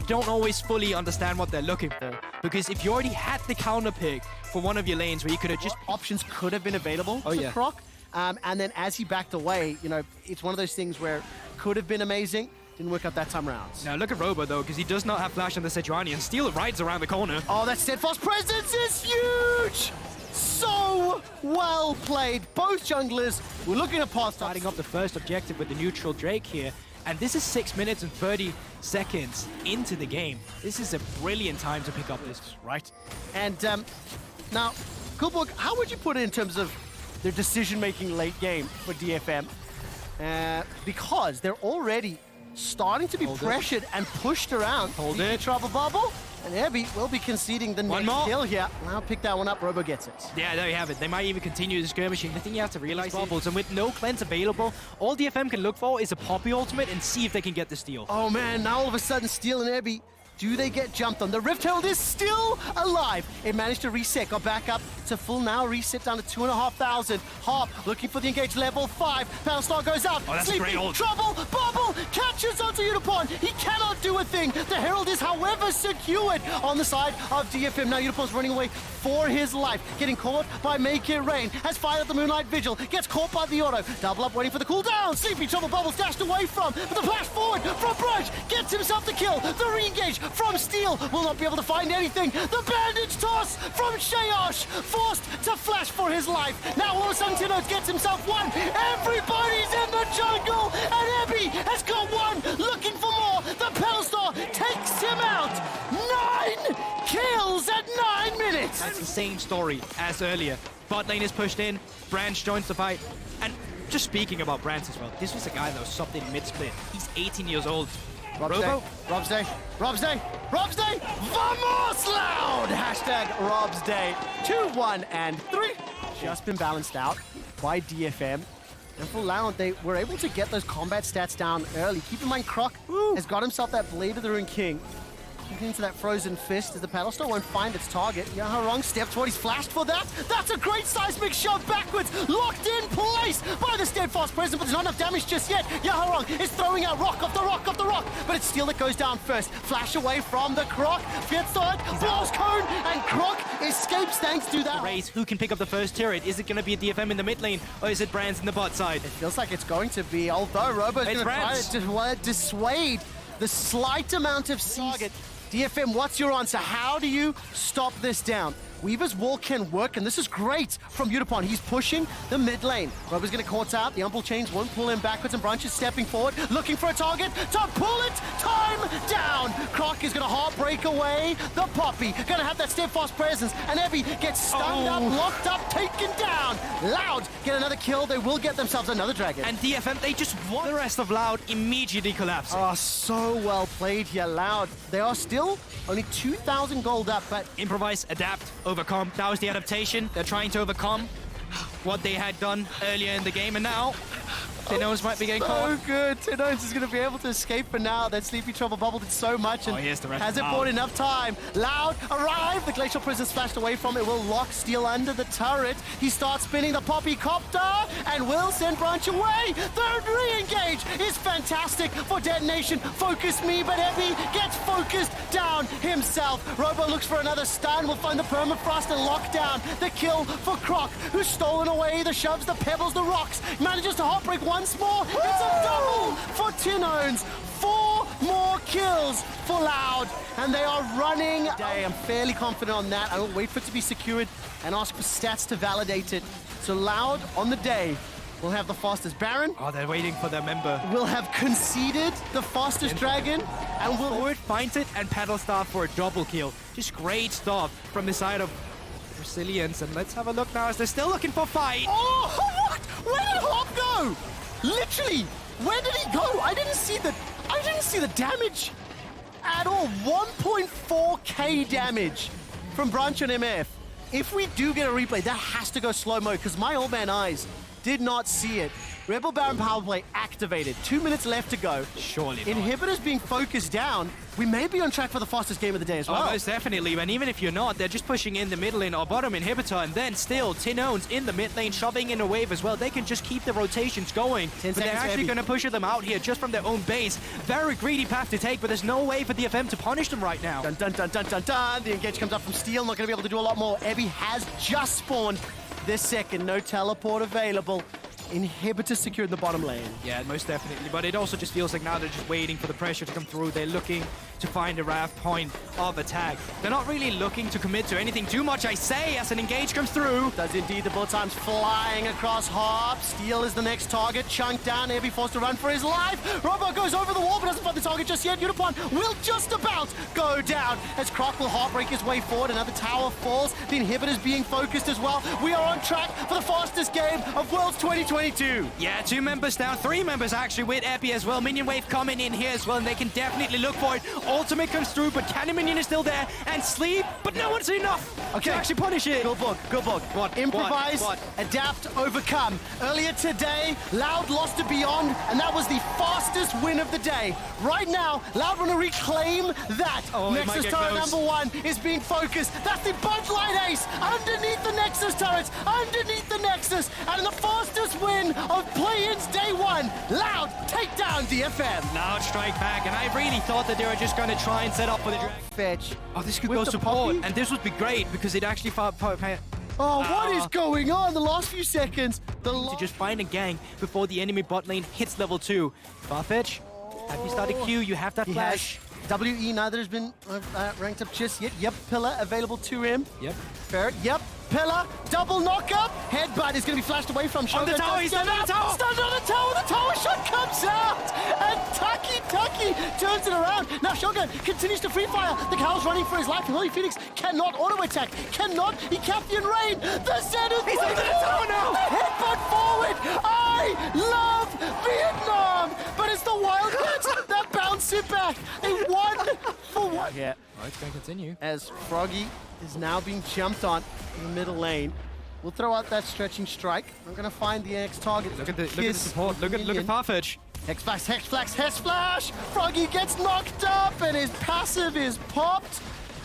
don't always fully understand what they're looking for, because if you already had the counter pick for one of your lanes where you could have just... Options could have been available to Croc. And then as he backed away, you know, it's one of those things where could have been amazing. Didn't work out that time round. Now look at Robo though, because he does not have flash on the Sejuani, and Steel rides around the corner. Oh, that steadfast presence is huge! So well played. Both junglers were looking at path Starting up the first objective with the neutral Drake here. And this is 6 minutes and 30 seconds into the game. This is a brilliant time to pick up this. Right. And now, Coolborg, how would you put it in terms of their decision-making late game for DFM? Because they're already starting to be pressured and pushed around. Hold it. Travel bubble. And Abby will be conceding the next kill here. Now pick that one up. Robo gets it. Yeah, there you have it. They might even continue the skirmishing. The thing you have to realize bubbles, and with no cleanse available, all DFM can look for is a Poppy ultimate and see if they can get the steal. Oh man, now all of a sudden Steel and Abby, do they get jumped on? The Rift Herald is still alive. It managed to reset, got back up to full now, reset down to 2,500. Harp looking for the engage, level 5. Battlestar goes out. Oh, that's Sleepy, a great ult. Trouble, Bubble, catches onto Unicorn. He cannot do a thing. The Herald is, however, secured on the side of DFM. Now Unicorn's running away for his life. Getting caught by Make It Rain. Has fired at the Moonlight Vigil. Gets caught by the auto. Double up, waiting for the cooldown. Sleepy, Trouble, Bubbles dashed away from. But the flash forward from Brunch. Gets himself the kill. The re-engage from Steel. Will not be able to find anything. The bandage toss from Shayosh. Forced to flash for his life. Now all of a sudden Tino gets himself one. Everybody's in the jungle. And Ebby has got one. Looking for more. The Battlestar takes him out. 9 kills at 9 minutes. That's the same story as earlier. Bot lane is pushed in. Branch joins the fight. And just speaking about Branch as well, this was a guy that was subbed in mid-split. He's 18 years old. Robo? Rob's Day. Rob's Day. Rob's Day. Vamos loud. Hashtag Rob's Day. 2, 1, and 3. Just been balanced out by DFM. And for Loud, they were able to get those combat stats down early. Keep in mind, Croc has got himself that Blade of the Rune King. Into that frozen fist as the Battlestar won't find its target. Yaharong steps forward, he's flashed for that. That's a great seismic shove backwards, locked in place by the steadfast presence, but there's not enough damage just yet. Yaharong is throwing out rock off the rock off the rock, but it's Steel that goes down first. Flash away from the Croc, gets third, blast cone, and Croc escapes thanks to that. Race, who can pick up the first turret? Is it going to be a DFM in the mid lane, or is it Brands in the bot side? It feels like it's going to be, although Robo's going to try to dissuade the slight amount of target. DFM, what's your answer? How do you stop this down? Weaver's wall can work, and this is great from Utapon. He's pushing the mid lane. Rober's going to court out. The Umble Chains won't pull him backwards, and Branch is stepping forward, looking for a target to pull it. Time down. Croc is going to heartbreak away the Poppy. Going to have that steadfast presence, and Evie gets stunned up, locked up, taken down. Loud get another kill. They will get themselves another dragon. And DFM, they just want the rest of Loud immediately collapsing. Oh, so well played here, Loud. They are still only 2,000 gold up, but Improvise, adapt, overcome. That was the adaptation. They're trying to overcome what they had done earlier in the game, and now Tinones might be getting caught. So good. Tinones is going to be able to escape for now. That Sleepy Trouble bubbled it so much, and here's the rest has of it Loud. bought enough time? Loud arrive. The Glacial Prison's flashed away from it. Will lock Steel under the turret. He starts spinning the Poppy Copter and will send Branch away. The re-engage is fantastic for detonation. Focus me, but Ebby gets focused down himself. Robo looks for another stun. Will find the Permafrost and lock down the kill for Croc, who's stolen away the shoves, the pebbles, the rocks. Manages to heartbreak once more. It's a double for Tinones. 4 more kills for Loud, and they are running. I'm fairly confident on that. I will wait for it to be secured and ask for stats to validate it. So Loud on the day will have the fastest Baron. Oh, they're waiting for their member. Will have conceded the fastest dragon, and will Forward finds it and Paddle Star for a double kill. Just great stuff from the side of Resilience. And let's have a look now as they're still looking for fight. Oh, what? Where did Hop go? Literally, where did he go? I didn't see the damage at all. 1.4k damage from Branch and MF. If we do get a replay, that has to go slow-mo, because my old man eyes did not see it. Rebel Baron power play activated. 2 minutes left to go. Surely not. Inhibitors being focused down. We may be on track for the fastest game of the day as well. Oh, most definitely. And even if you're not, they're just pushing in the middle lane or bottom inhibitor, and then still Tinones in the mid lane, shoving in a wave as well. They can just keep the rotations going. 10 But they're seconds, actually baby. going to push them out here just from their own base. Very greedy path to take, but there's no way for DFM to punish them right now. Dun dun dun dun dun dun. The engage comes up from Steel. Not going to be able to do a lot more. Ebby has just spawned this second. No teleport available. Inhibitor secured in the bottom lane. Yeah, most definitely. But it also just feels like now they're just waiting for the pressure to come through. They're looking to find a RAF point of attack. They're not really looking to commit to anything too much, I say, as an engage comes through. Does indeed. The bullet time's flying across Hop. Steel is the next target. Chunked down. Ebby forced to run for his life. Robo goes over the wall, but doesn't find the target just yet. Utapon will just about go down as Croc will heartbreak his way forward. Another tower falls. The inhibitor's being focused as well. We are on track for the fastest game of Worlds 2022. Yeah, 2 members down, 3 members actually with Epi as well. Minion wave coming in here as well, and they can definitely look for it. Ultimate comes through, but Cannon Minion is still there, and Sleep, but no one's enough to actually punish it. Good book, good book. What? Improvise, What? adapt, overcome. Earlier today, Loud lost to Beyond, and that was the fastest win of the day. Right now, Loud want to reclaim that. Oh, it might Nexus get turret close. number 1 is being focused. That's the Bud Light Ace underneath the Nexus turrets, underneath the Nexus, and the fastest win of play-ins day 1. Loud take down DFM. Loud strike back, and I really thought that they were just going to try and set up for the dragon. Fetch. Oh, this could With go the support, Poppy? and this would be great because it actually Oh, what is going on the last few seconds? to just find a gang before the enemy bot lane hits level 2. Farfetch, have you started Q? You have that He flash. has. WE neither has been ranked up just yet. Yep, Pillar available to him. Yep. Ferret, yep. Pillar, double knockup. Headbutt is going to be flashed away from Shogun. the tower, he's stunned on the tower. Stunned on the tower. The tower shot comes out. And Tucky turns it around. Now Shogun continues to free fire. The Cow's running for his life. And Holy Phoenix cannot auto attack. Cannot. He Captain Rain. The Zenith. He's under the tower now. The headbutt forward. I love Vietnam. But it's the Wildcats that bounce it back. A 1-for-1. Yeah. Oh, it's going to continue. As Froggy is now being jumped on in the middle lane. We'll throw out that stretching strike. I'm going to find the next target. Look at the support. Look at Farfetch. Hex Flash, Hex Flash, Hex Flash! Froggy gets knocked up and his passive is popped.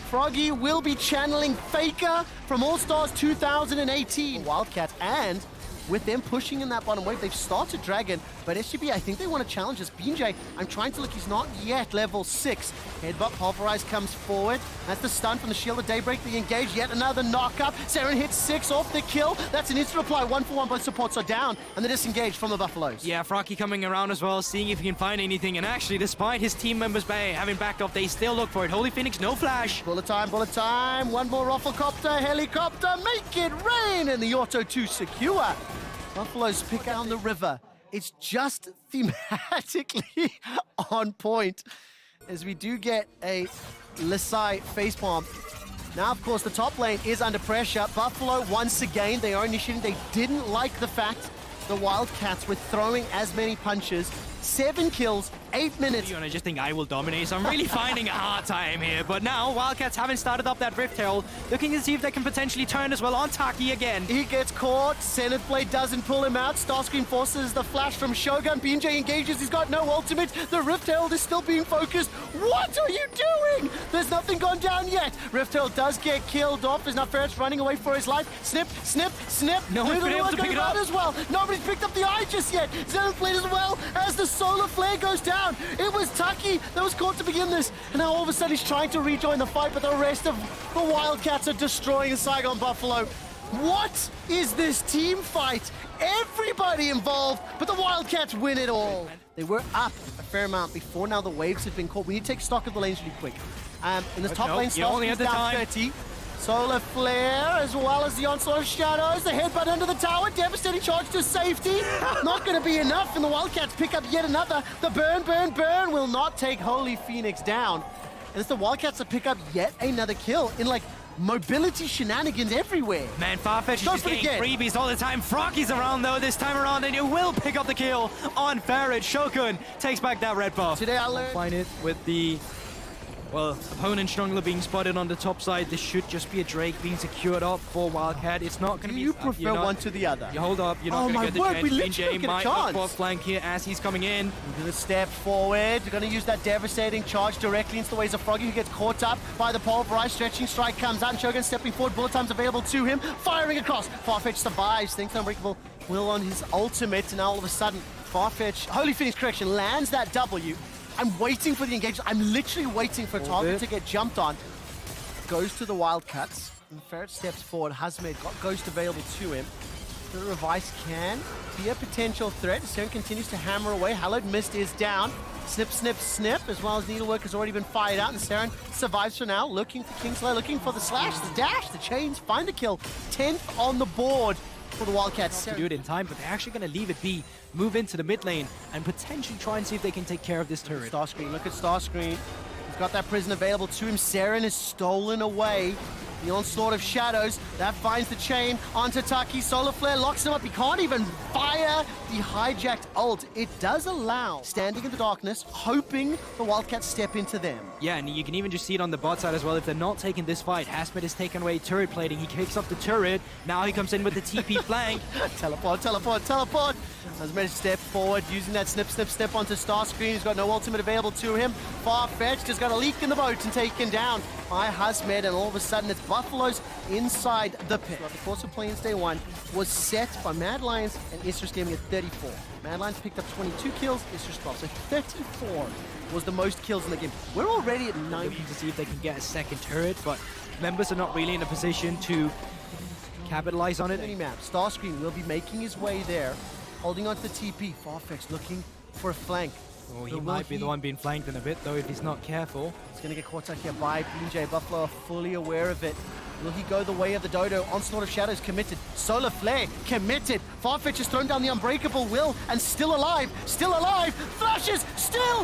Froggy will be channeling Faker from All-Stars 2018. Wildcat and with them pushing in that bottom wave. They've started Dragon, but SGB, I think they want to challenge us. BJ, I'm trying to look, he's not yet level 6. Headbutt Pulverize comes forward. That's the stun from the Shield of Daybreak. They engage, yet another knock-up. Saren hits 6 off the kill. That's an instant reply, 1-for-1, both supports are down, and they're disengaged from the Buffaloes. Yeah, Frocky coming around as well, seeing if he can find anything, and actually, despite his team members having backed off, they still look for it. Holy Phoenix, no flash. Bullet time, one more Rafflecopter, helicopter, make it rain, and the Auto 2 secure. Buffaloes pick down the river. It's just thematically on point, as we do get a Lisai facepalm. Now, of course, the top lane is under pressure. Buffalo, once again, they are initiating. They didn't like the fact the Wildcats were throwing as many punches. 7 kills, 8 minutes. I just think I will dominate, so I'm really finding a hard time here. But now, Wildcats haven't started up that Rift Herald, looking to see if they can potentially turn as well on Taki again. He gets caught, Zenith Blade doesn't pull him out, Starscream forces the flash from Shogun, BJ engages, he's got no ultimate, the Rift Herald is still being focused. What are you doing? There's nothing gone down yet. Rift Herald does get killed off, there's now Ferret's running away for his life. Snip, snip, snip. No one's been able to pick it up as well. Nobody's picked up the eye just yet. Zenith Blade as well as the Solar Flare goes down. It was Taki that was caught to begin this, and now all of a sudden he's trying to rejoin the fight, but the rest of the Wildcats are destroying the Saigon Buffalo. What is this team fight? Everybody involved, but the Wildcats win it all. They were up a fair amount before now the waves have been caught. We need to take stock of the lanes really quick. In the top lane, you only had the down time. 30. Solar Flare, as well as the Onslaught of Shadows. The headbutt under the tower. Devastating charge to safety. Not going to be enough, and the Wildcats pick up yet another. The burn will not take Holy Phoenix down. And it's the Wildcats that pick up yet another kill in, like, mobility shenanigans everywhere. Man, Farfetch is just getting freebies all the time. Froggy's around, though, this time around, and you will pick up the kill on Ferret. Shogun takes back that red buff. Today I learned... Find it with the... Well, opponent Strongler being spotted on the top side. This should just be a Drake being secured up for Wildcat. It's not going to be... You prefer one to the other. You hold up. You're not going to get the chance. We literally BJ might look for a flank here as he's coming in. We're going to step forward. We're going to use that devastating charge directly into the ways of Froggy, who gets caught up by the Pulverize. Stretching Strike comes out, and Shogun stepping forward. Bullet time's available to him. Firing across. Farfetch survives. Thanks to Unbreakable Will on his ultimate. And now all of a sudden, Farfetch, Holy Phoenix correction, lands that W. I'm waiting for the engagement. I'm literally waiting for Target to get jumped on. Goes to the Wildcats. And Ferret steps forward. Hazmed got Ghost available to him. The Revice can be a potential threat. Saren continues to hammer away. Hallowed Mist is down. Snip, snip, snip, as well as Needlework has already been fired out. And Saren survives for now. Looking for Kingslayer, looking for the slash, the dash, the chains. Find the kill. 10th on the board for the Wildcats. To do it in time, but they're actually going to leave it be, move into the mid lane, and potentially try and see if they can take care of this turret. Starscream, look at Starscream. He's got that prison available to him. Saren is stolen away. The Onslaught of Shadows, that finds the chain onto Taki. Solar Flare locks him up. He can't even fire the hijacked ult. It does allow standing in the darkness, hoping the Wildcats step into them. Yeah, and you can even just see it on the bot side as well. If they're not taking this fight, Hasmet has taken away turret plating. He kicks up the turret. Now he comes in with the TP flank. Teleport, teleport, teleport. Hasmet step forward, using that snip, snip, snip onto Starscream. He's got no ultimate available to him. Farfetched has got a leak in the boat and taken down by Hasmed, and all of a sudden it's Buffaloes inside the pit. The course of Plains Day 1 was set by Mad Lions and Isser's Gaming at 34. Mad Lions picked up 22 kills, Isser's 12, so 34 was the most kills in the game. We're already at 90. Looking to see if they can get a second turret, but members are not really in a position to capitalize on it. Map. Starscream will be making his way there, holding onto the TP. Farfetch looking for a flank. Oh, he might be the one being flanked in a bit, though, if he's not careful. He's going to get caught out here by BJ. Buffalo are fully aware of it. Will he go the way of the Dodo? Onslaught of Shadows committed. Solar Flare committed. Farfetch has thrown down the Unbreakable Will and still alive. Still alive. Flashes still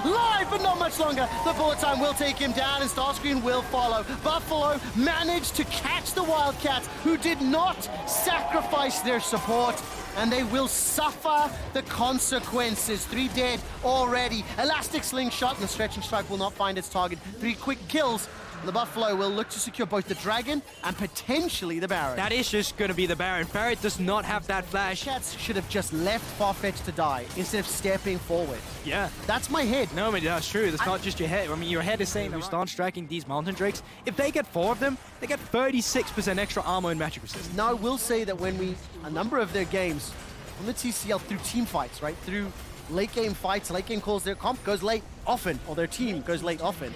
alive, but not much longer. The bullet time will take him down and Starscream will follow. Buffalo managed to catch the Wildcats, who did not sacrifice their support, and they will suffer the consequences. 3 dead already. Elastic Slingshot, and the Stretching Strike will not find its target. 3 quick kills, The Buffalo will look to secure both the Dragon and potentially the Baron. That is just going to be the Baron. Barrett does not have that flash. Cats should have just left Farfetch to die instead of stepping forward. Yeah. That's my head. No, but that's true. That's not just your head. I mean, your head is saying that we start striking these Mountain Drakes. If they get 4 of them, they get 36% extra armor and magic resistance. Now, I will say that when a number of their games on the TCL through team fights, right? Through late game fights, late game calls, their comp goes late often, or their team goes late often.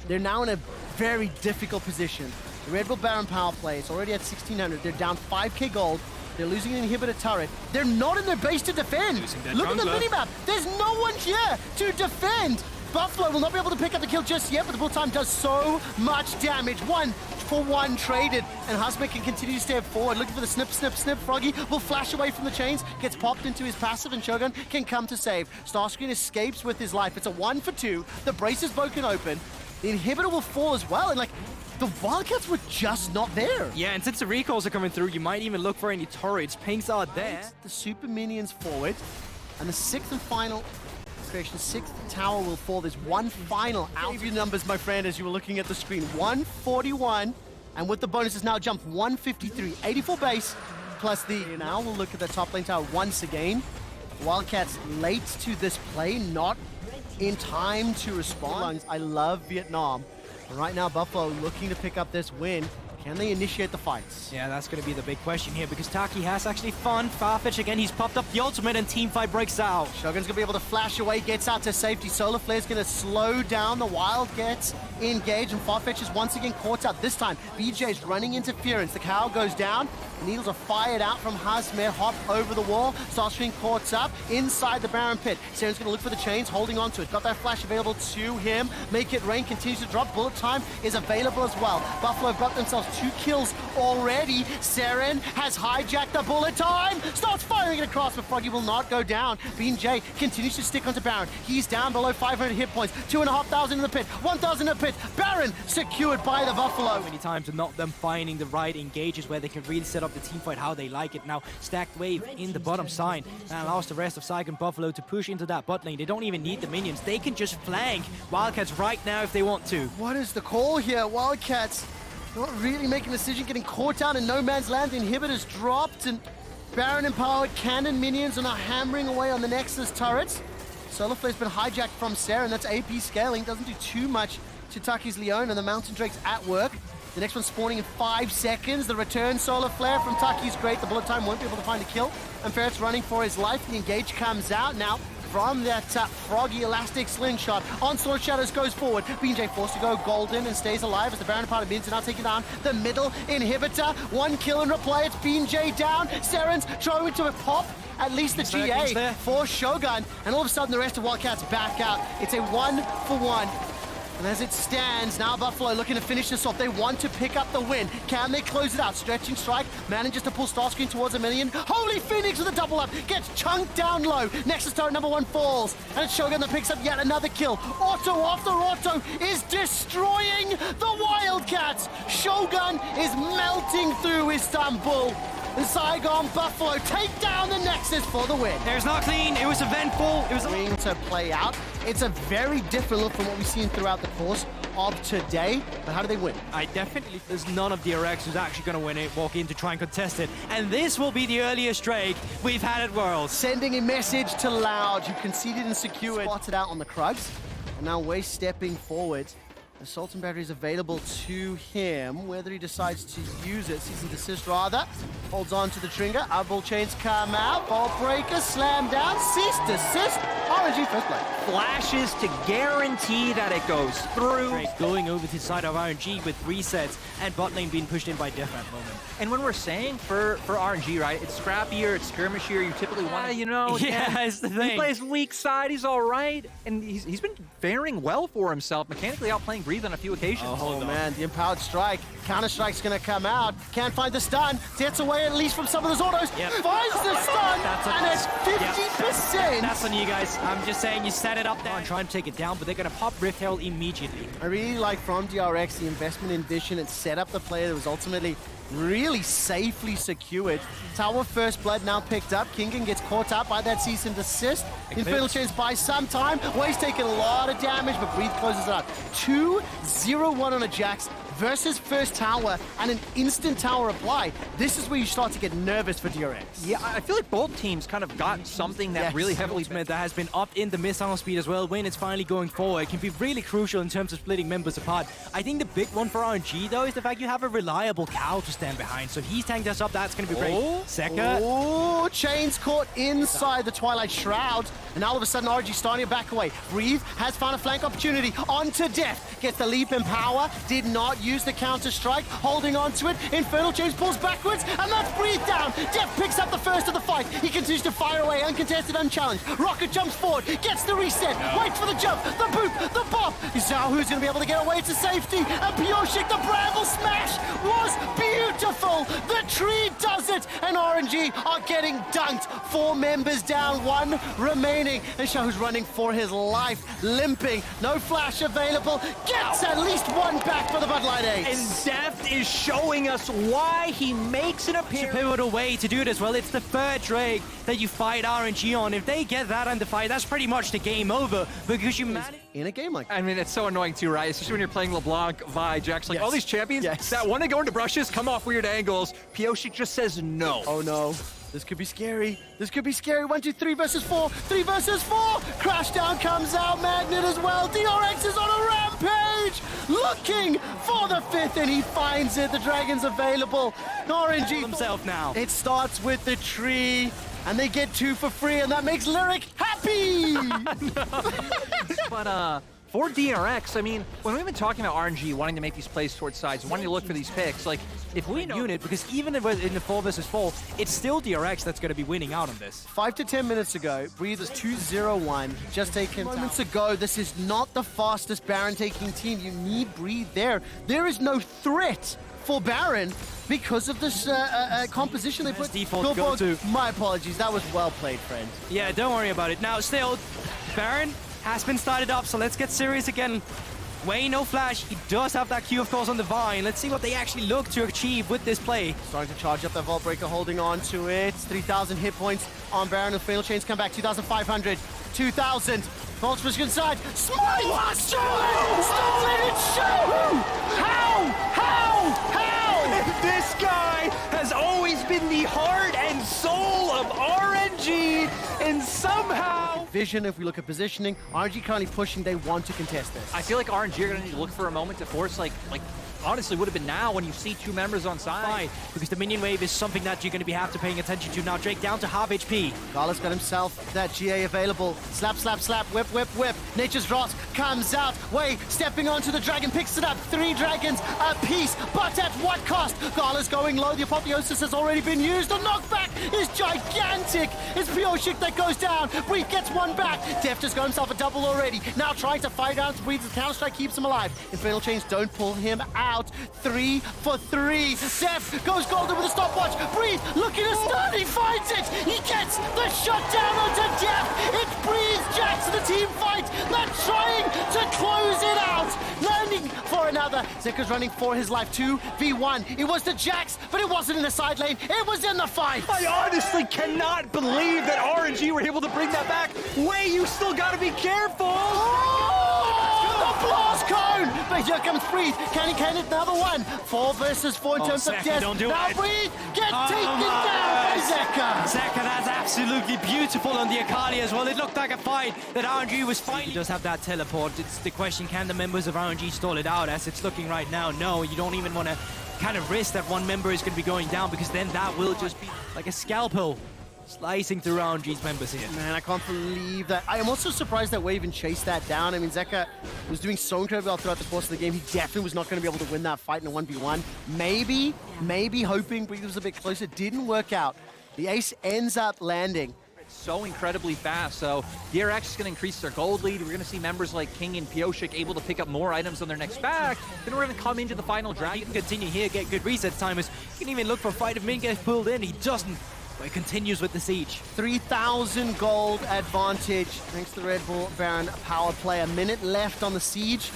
They're now in a very difficult position. The Red Bull Baron power play is already at 1600. They're down 5k gold. They're losing an inhibitor turret. They're not in their base to defend. Look at the minimap. There's no one here to defend. Buffalo will not be able to pick up the kill just yet, but the bull time does so much damage. 1-for-1 traded, and Husband can continue to step forward, looking for the snip, snip, snip. Froggy will flash away from the chains, gets popped into his passive, and Shogun can come to save. Starscream escapes with his life. It's a 1-for-2. The brace is broken open. The inhibitor will fall as well, and like, the Wildcats were just not there. Yeah, and since the recalls are coming through, you might even look for any turrets. Pinks are there. The super minions forward, and the 6th and final creation, 6th tower will fall. There's one final out. Give you numbers, my friend, as you were looking at the screen. 141, and with the bonuses now jumped 153. 84 base, plus the... Now we'll look at the top lane tower once again. Wildcats late to this play, not in time to respond. I love Vietnam. And right now, Buffalo looking to pick up this win. Can they initiate the fights? Yeah, that's going to be the big question here because Taki has actually fun. Farfetch again, he's popped up the ultimate and team fight breaks out. Shogun's going to be able to flash away, gets out to safety. Solar Flare's going to slow down. The Wildcats engage, and Farfetch is once again caught out. This time, BJ's running interference. The cow goes down. Needles are fired out from Hasmir, hop over the wall. Starscream caught up inside the Baron pit. Saren's going to look for the chains, holding on to it. Got that flash available to him. Make it rain, continues to drop. Bullet time is available as well. Buffalo have got themselves 2 kills already. Saren has hijacked the bullet time. Starts firing it across, but Froggy will not go down. Bean J continues to stick onto Baron. He's down below 500 hit points. 2,500 in the pit. 1,000 in the pit. Baron secured by the Buffalo. Many times and not them finding the right engages where they can really set up the team fight how they like it. Now stacked wave in the bottom side and allows the rest of Syke and Buffalo to push into that bot lane. They don't even need the minions. They can just flank Wildcats right now if they want to. What is the call here? Wildcats not really making a decision, getting caught down in no man's land. The inhibitors dropped, and Baron empowered cannon minions are now hammering away on the Nexus turrets. Solar Flare's been hijacked from Sarah, and that's AP scaling. Doesn't do too much to Taki's Leon, and the Mountain Drake's at work. The next one spawning in 5 seconds. The return Solar Flare from Taki is great. The bullet time won't be able to find a kill. And Ferret's running for his life. The engage comes out now from that Froggy Elastic Slingshot. Onslaught Shadows goes forward. BJ forced to go golden and stays alive as the Baron part of minions are now taking down the middle inhibitor. 1 kill in replay. It's BJ down. Seren's trying to pop at least the GA for Shogun. And all of a sudden the rest of Wildcats back out. It's a 1-for-1. And as it stands, now Buffalo looking to finish this off. They want to pick up the win. Can they close it out? Stretching strike, manages to pull Starscream towards a minion. Holy Phoenix with a double up, gets chunked down low. Nexus turret number 1 falls, and it's Shogun that picks up yet another kill. Auto after auto is destroying the Wildcats. Shogun is melting through Istanbul. And Saigon Buffalo take down the Nexus for the win. There's not clean, it was eventful. It was going to play out. It's a very different look from what we've seen throughout the course of today. But how do they win? There's none of the RX who's actually going to win it, walk in to try and contest it. And this will be the earliest Drake we've had at Worlds. Sending a message to Loud, who conceded and secured. Spotted out on the Krugs. And now Waste stepping forward. Assault and Battery is available to him. Whether he decides to use it, cease and desist rather. Holds on to the trigger. Eyeball chains come out. Ball breaker, slam down, cease, desist. RNG first blood. Flashes to guarantee that it goes through. Drake going over to the side of RNG with resets and bot lane being pushed in by Death at the moment. And when we're saying for RNG, right, it's scrappier, it's skirmishier, you typically want to, you know. Yeah, it's the thing. He plays weak side, he's all right, and he's been faring well for himself, mechanically outplaying Breathe on a few occasions. Oh man, the empowered strike. Counter-strike's gonna come out. Can't find the stun. Gets away at least from some of those autos. Yep. Finds the stun, and it's 50%. Yep. That's on you guys. I'm just saying you set it up there and try and take it down, but they're gonna pop Rift Herald immediately. I really like from DRX the investment in Vision. It set up the play that was ultimately really safely secured. Tower First Blood now picked up. Kingen gets caught up by that cease and desist. Infernal Chains by some time. Wade's taking a lot of damage, but Breathe closes it out. 2 2-0-1 on a Jax versus first tower and an instant tower apply. This is where you start to get nervous for DRX. Yeah, I feel like both teams kind of got something that really heavily Ultimate that has been upped in the missile speed as well when it's finally going forward can be really crucial in terms of splitting members apart. I think the big one for RNG though is the fact you have a reliable cow to stand behind. So if he's tanked us up, that's going to be great. Zeka. Oh, chains caught inside the Twilight Shroud. And all of a sudden, RNG starting to back away. Breathe has found a flank opportunity. Onto Deft. Gets the leap in power. Did not use the counter-strike. Holding on to it. Infernal Chains pulls backwards. And that's Breathe down. Deft picks up the first of the fight. He continues to fire away, uncontested, unchallenged. Rocket jumps forward. Gets the reset. Waits for the jump. The boop. The bop. Xiaohu's going to be able to get away to safety. And Pioshik, the Bramble smash was beautiful. The tree does it. And RNG are getting dunked. 4 members down, 1 remaining. And Xiaohu's running for his life, limping. No flash available. Gets at least 1 back for the Bud Light Ace. And Deft is showing us why he makes an It's a appearance. pivotal way to do it as well. It's the third Drake that you fight RNG on. If they get that under fight, that's pretty much the game over because you manage. In a game like that. I mean, it's so annoying too, right? Especially when you're playing LeBlanc, Vi, Jax, like Yes. all these champions Yes. that want to go into brushes, come off weird angles. Pioshik just says no. Oh no. This could be scary. This could be scary. 1, 2, 3 versus 4. 3 versus 4. Crashdown comes out. Magnet as well. DRX is on a rampage. Looking for the 5th, and he finds it. The Dragon's available. RNG Himself now. It starts with the tree, and they get 2 for free, and that makes Lyric happy. But for DRX, I mean, when we've been talking about RNG wanting to make these plays towards sides, wanting to look for these picks, like if we know Unit, because even if we're in the 4 versus 4, it's still DRX that's going to be winning out on this. 5 to 10 minutes ago, Breathe was 2-0-1, just taken moments ago. This is not the fastest Baron taking team. You need Breathe there. There is no threat for Baron because of this composition they put. Default go-to. My apologies. That was well played, friend. Yeah, don't worry about it. Now, still, Baron has been started up, so let's get serious again. Wayne, no flash. He does have that Q, of course, on the Vine. Let's see what they actually look to achieve with this play. Starting to charge up that Vault Breaker, holding on to it. 3,000 hit points on Baron, and Fatal Chains come back. 2,500, 2,000. Vault's pushing inside. Smite! Stolen it! Show! How? this guy has always been the heart and soul of RNG, and somehow Vision, if we look at positioning, RNG currently pushing, they want to contest this. I feel like RNG are going to need to look for a moment to force, like honestly would have been now when you see 2 members on side. Because the minion wave is something that you're going to be have to paying attention to. Now Drake down to half HP. Gala's got himself that GA available. Slap, slap, slap, whip, whip, whip. Nature's Wrath comes out. Way, stepping onto the dragon, picks it up. 3 dragons a piece, but at what cost? Gala's going low. The apotheosis has already been used. The knockback is gigantic. It's Pioshik that goes down. Breathe gets 1 back. Deft has got himself a double already. Now trying to fight out. Breathe, the counter-strike keeps him alive. Infernal Chains don't pull him out. 3 for 3. Deft goes golden with a stopwatch. Breathe looking to stun. He finds it. He gets the shutdown onto Deft. It's Breathe Jax in the team fight. They're trying to close it out. Landing for another. Zeka's running for his life. 2v1. It was the Jax, but it wasn't in the side lane. It was in the fight. I honestly cannot believe that RNG were able to bring that back. Way, you still got to be careful. The blast cone! But here comes Breathe. Can he can it? Another one. 4 versus 4 in terms of Zeka, death. don't do now it. Breathe gets taken down by Zeka. Zeka, that's absolutely beautiful on the Akali as well. It looked like a fight that RNG was fighting. He does have that teleport. It's the question, can the members of RNG stall it out? As it's looking right now, no. You don't even want to kind of risk that one member is going to be going down, because then that will just be like a scalpel slicing through RNG's members here. Man, I can't believe that. I am also surprised that Way even chased that down. I mean, Zeka was doing so incredibly well throughout the course of the game. He definitely was not going to be able to win that fight in a 1v1. Maybe hoping Breathe was a bit closer. Didn't work out. The ace ends up landing. So incredibly fast, so DRX is going to increase their gold lead. We're going to see members like King and Pioshik able to pick up more items on their next back. Then we're going to come into the final You dragon. can continue here, get good reset timers. You can even look for a fight if Min gets pulled in. He doesn't. But he continues with the siege. 3,000 gold advantage thanks to the Red Bull Baron power play. A minute left on the siege.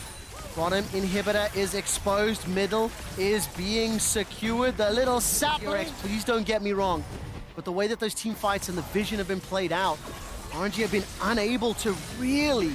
Bottom inhibitor is exposed. Middle is being secured. The little sapling. Please don't get me wrong, but the way that those team fights and the vision have been played out, RNG have been unable to really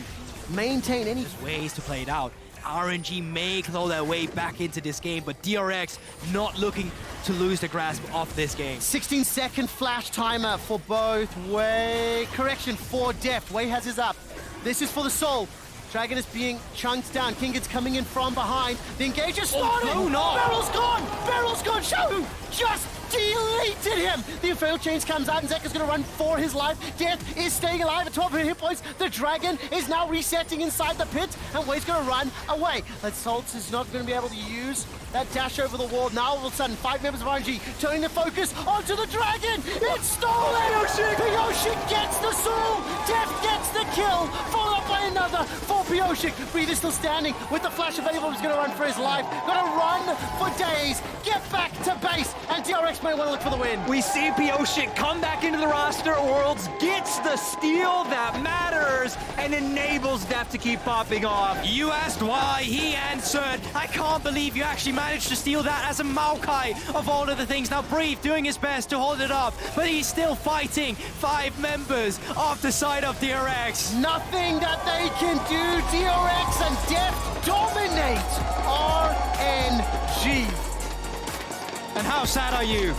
maintain any. Ways to play it out. RNG may claw their way back into this game, but DRX not looking to lose the grasp of this game. 16-second flash timer for both Wei. Correction, for Deft. Wei has his up. This is for the soul. Dragon is being chunked down. Kingan's coming in from behind. The engage is starting. Oh, no. Barrel's gone. Barrel's gone. Shahu just deleted him. The Infernal Chains comes out and Zek is going to run for his life. Death is staying alive at 12 hit points. The Dragon is now resetting inside the pit and Wei's going to run away. That Salts is not going to be able to use that dash over the wall. Now all of a sudden, 5 members of RNG turning the focus onto the Dragon. It's stolen. Pioshik gets the soul. Death gets the kill. Followed up by another for Pioshik. Breed is still standing with the flash available. He's going to run for his life. Going to run for days. Get back to base. And DRX may want to look for the win. We see Pioshik come back into the roster. Worlds gets the steal that matters and enables Deft to keep popping off. You asked why, he answered. I can't believe you actually managed to steal that as a Maokai of all of the things. Now Breathe doing his best to hold it up, but he's still fighting 5 members off the side of DRX. Nothing that they can do. DRX and Deft dominate RNG. And how sad are you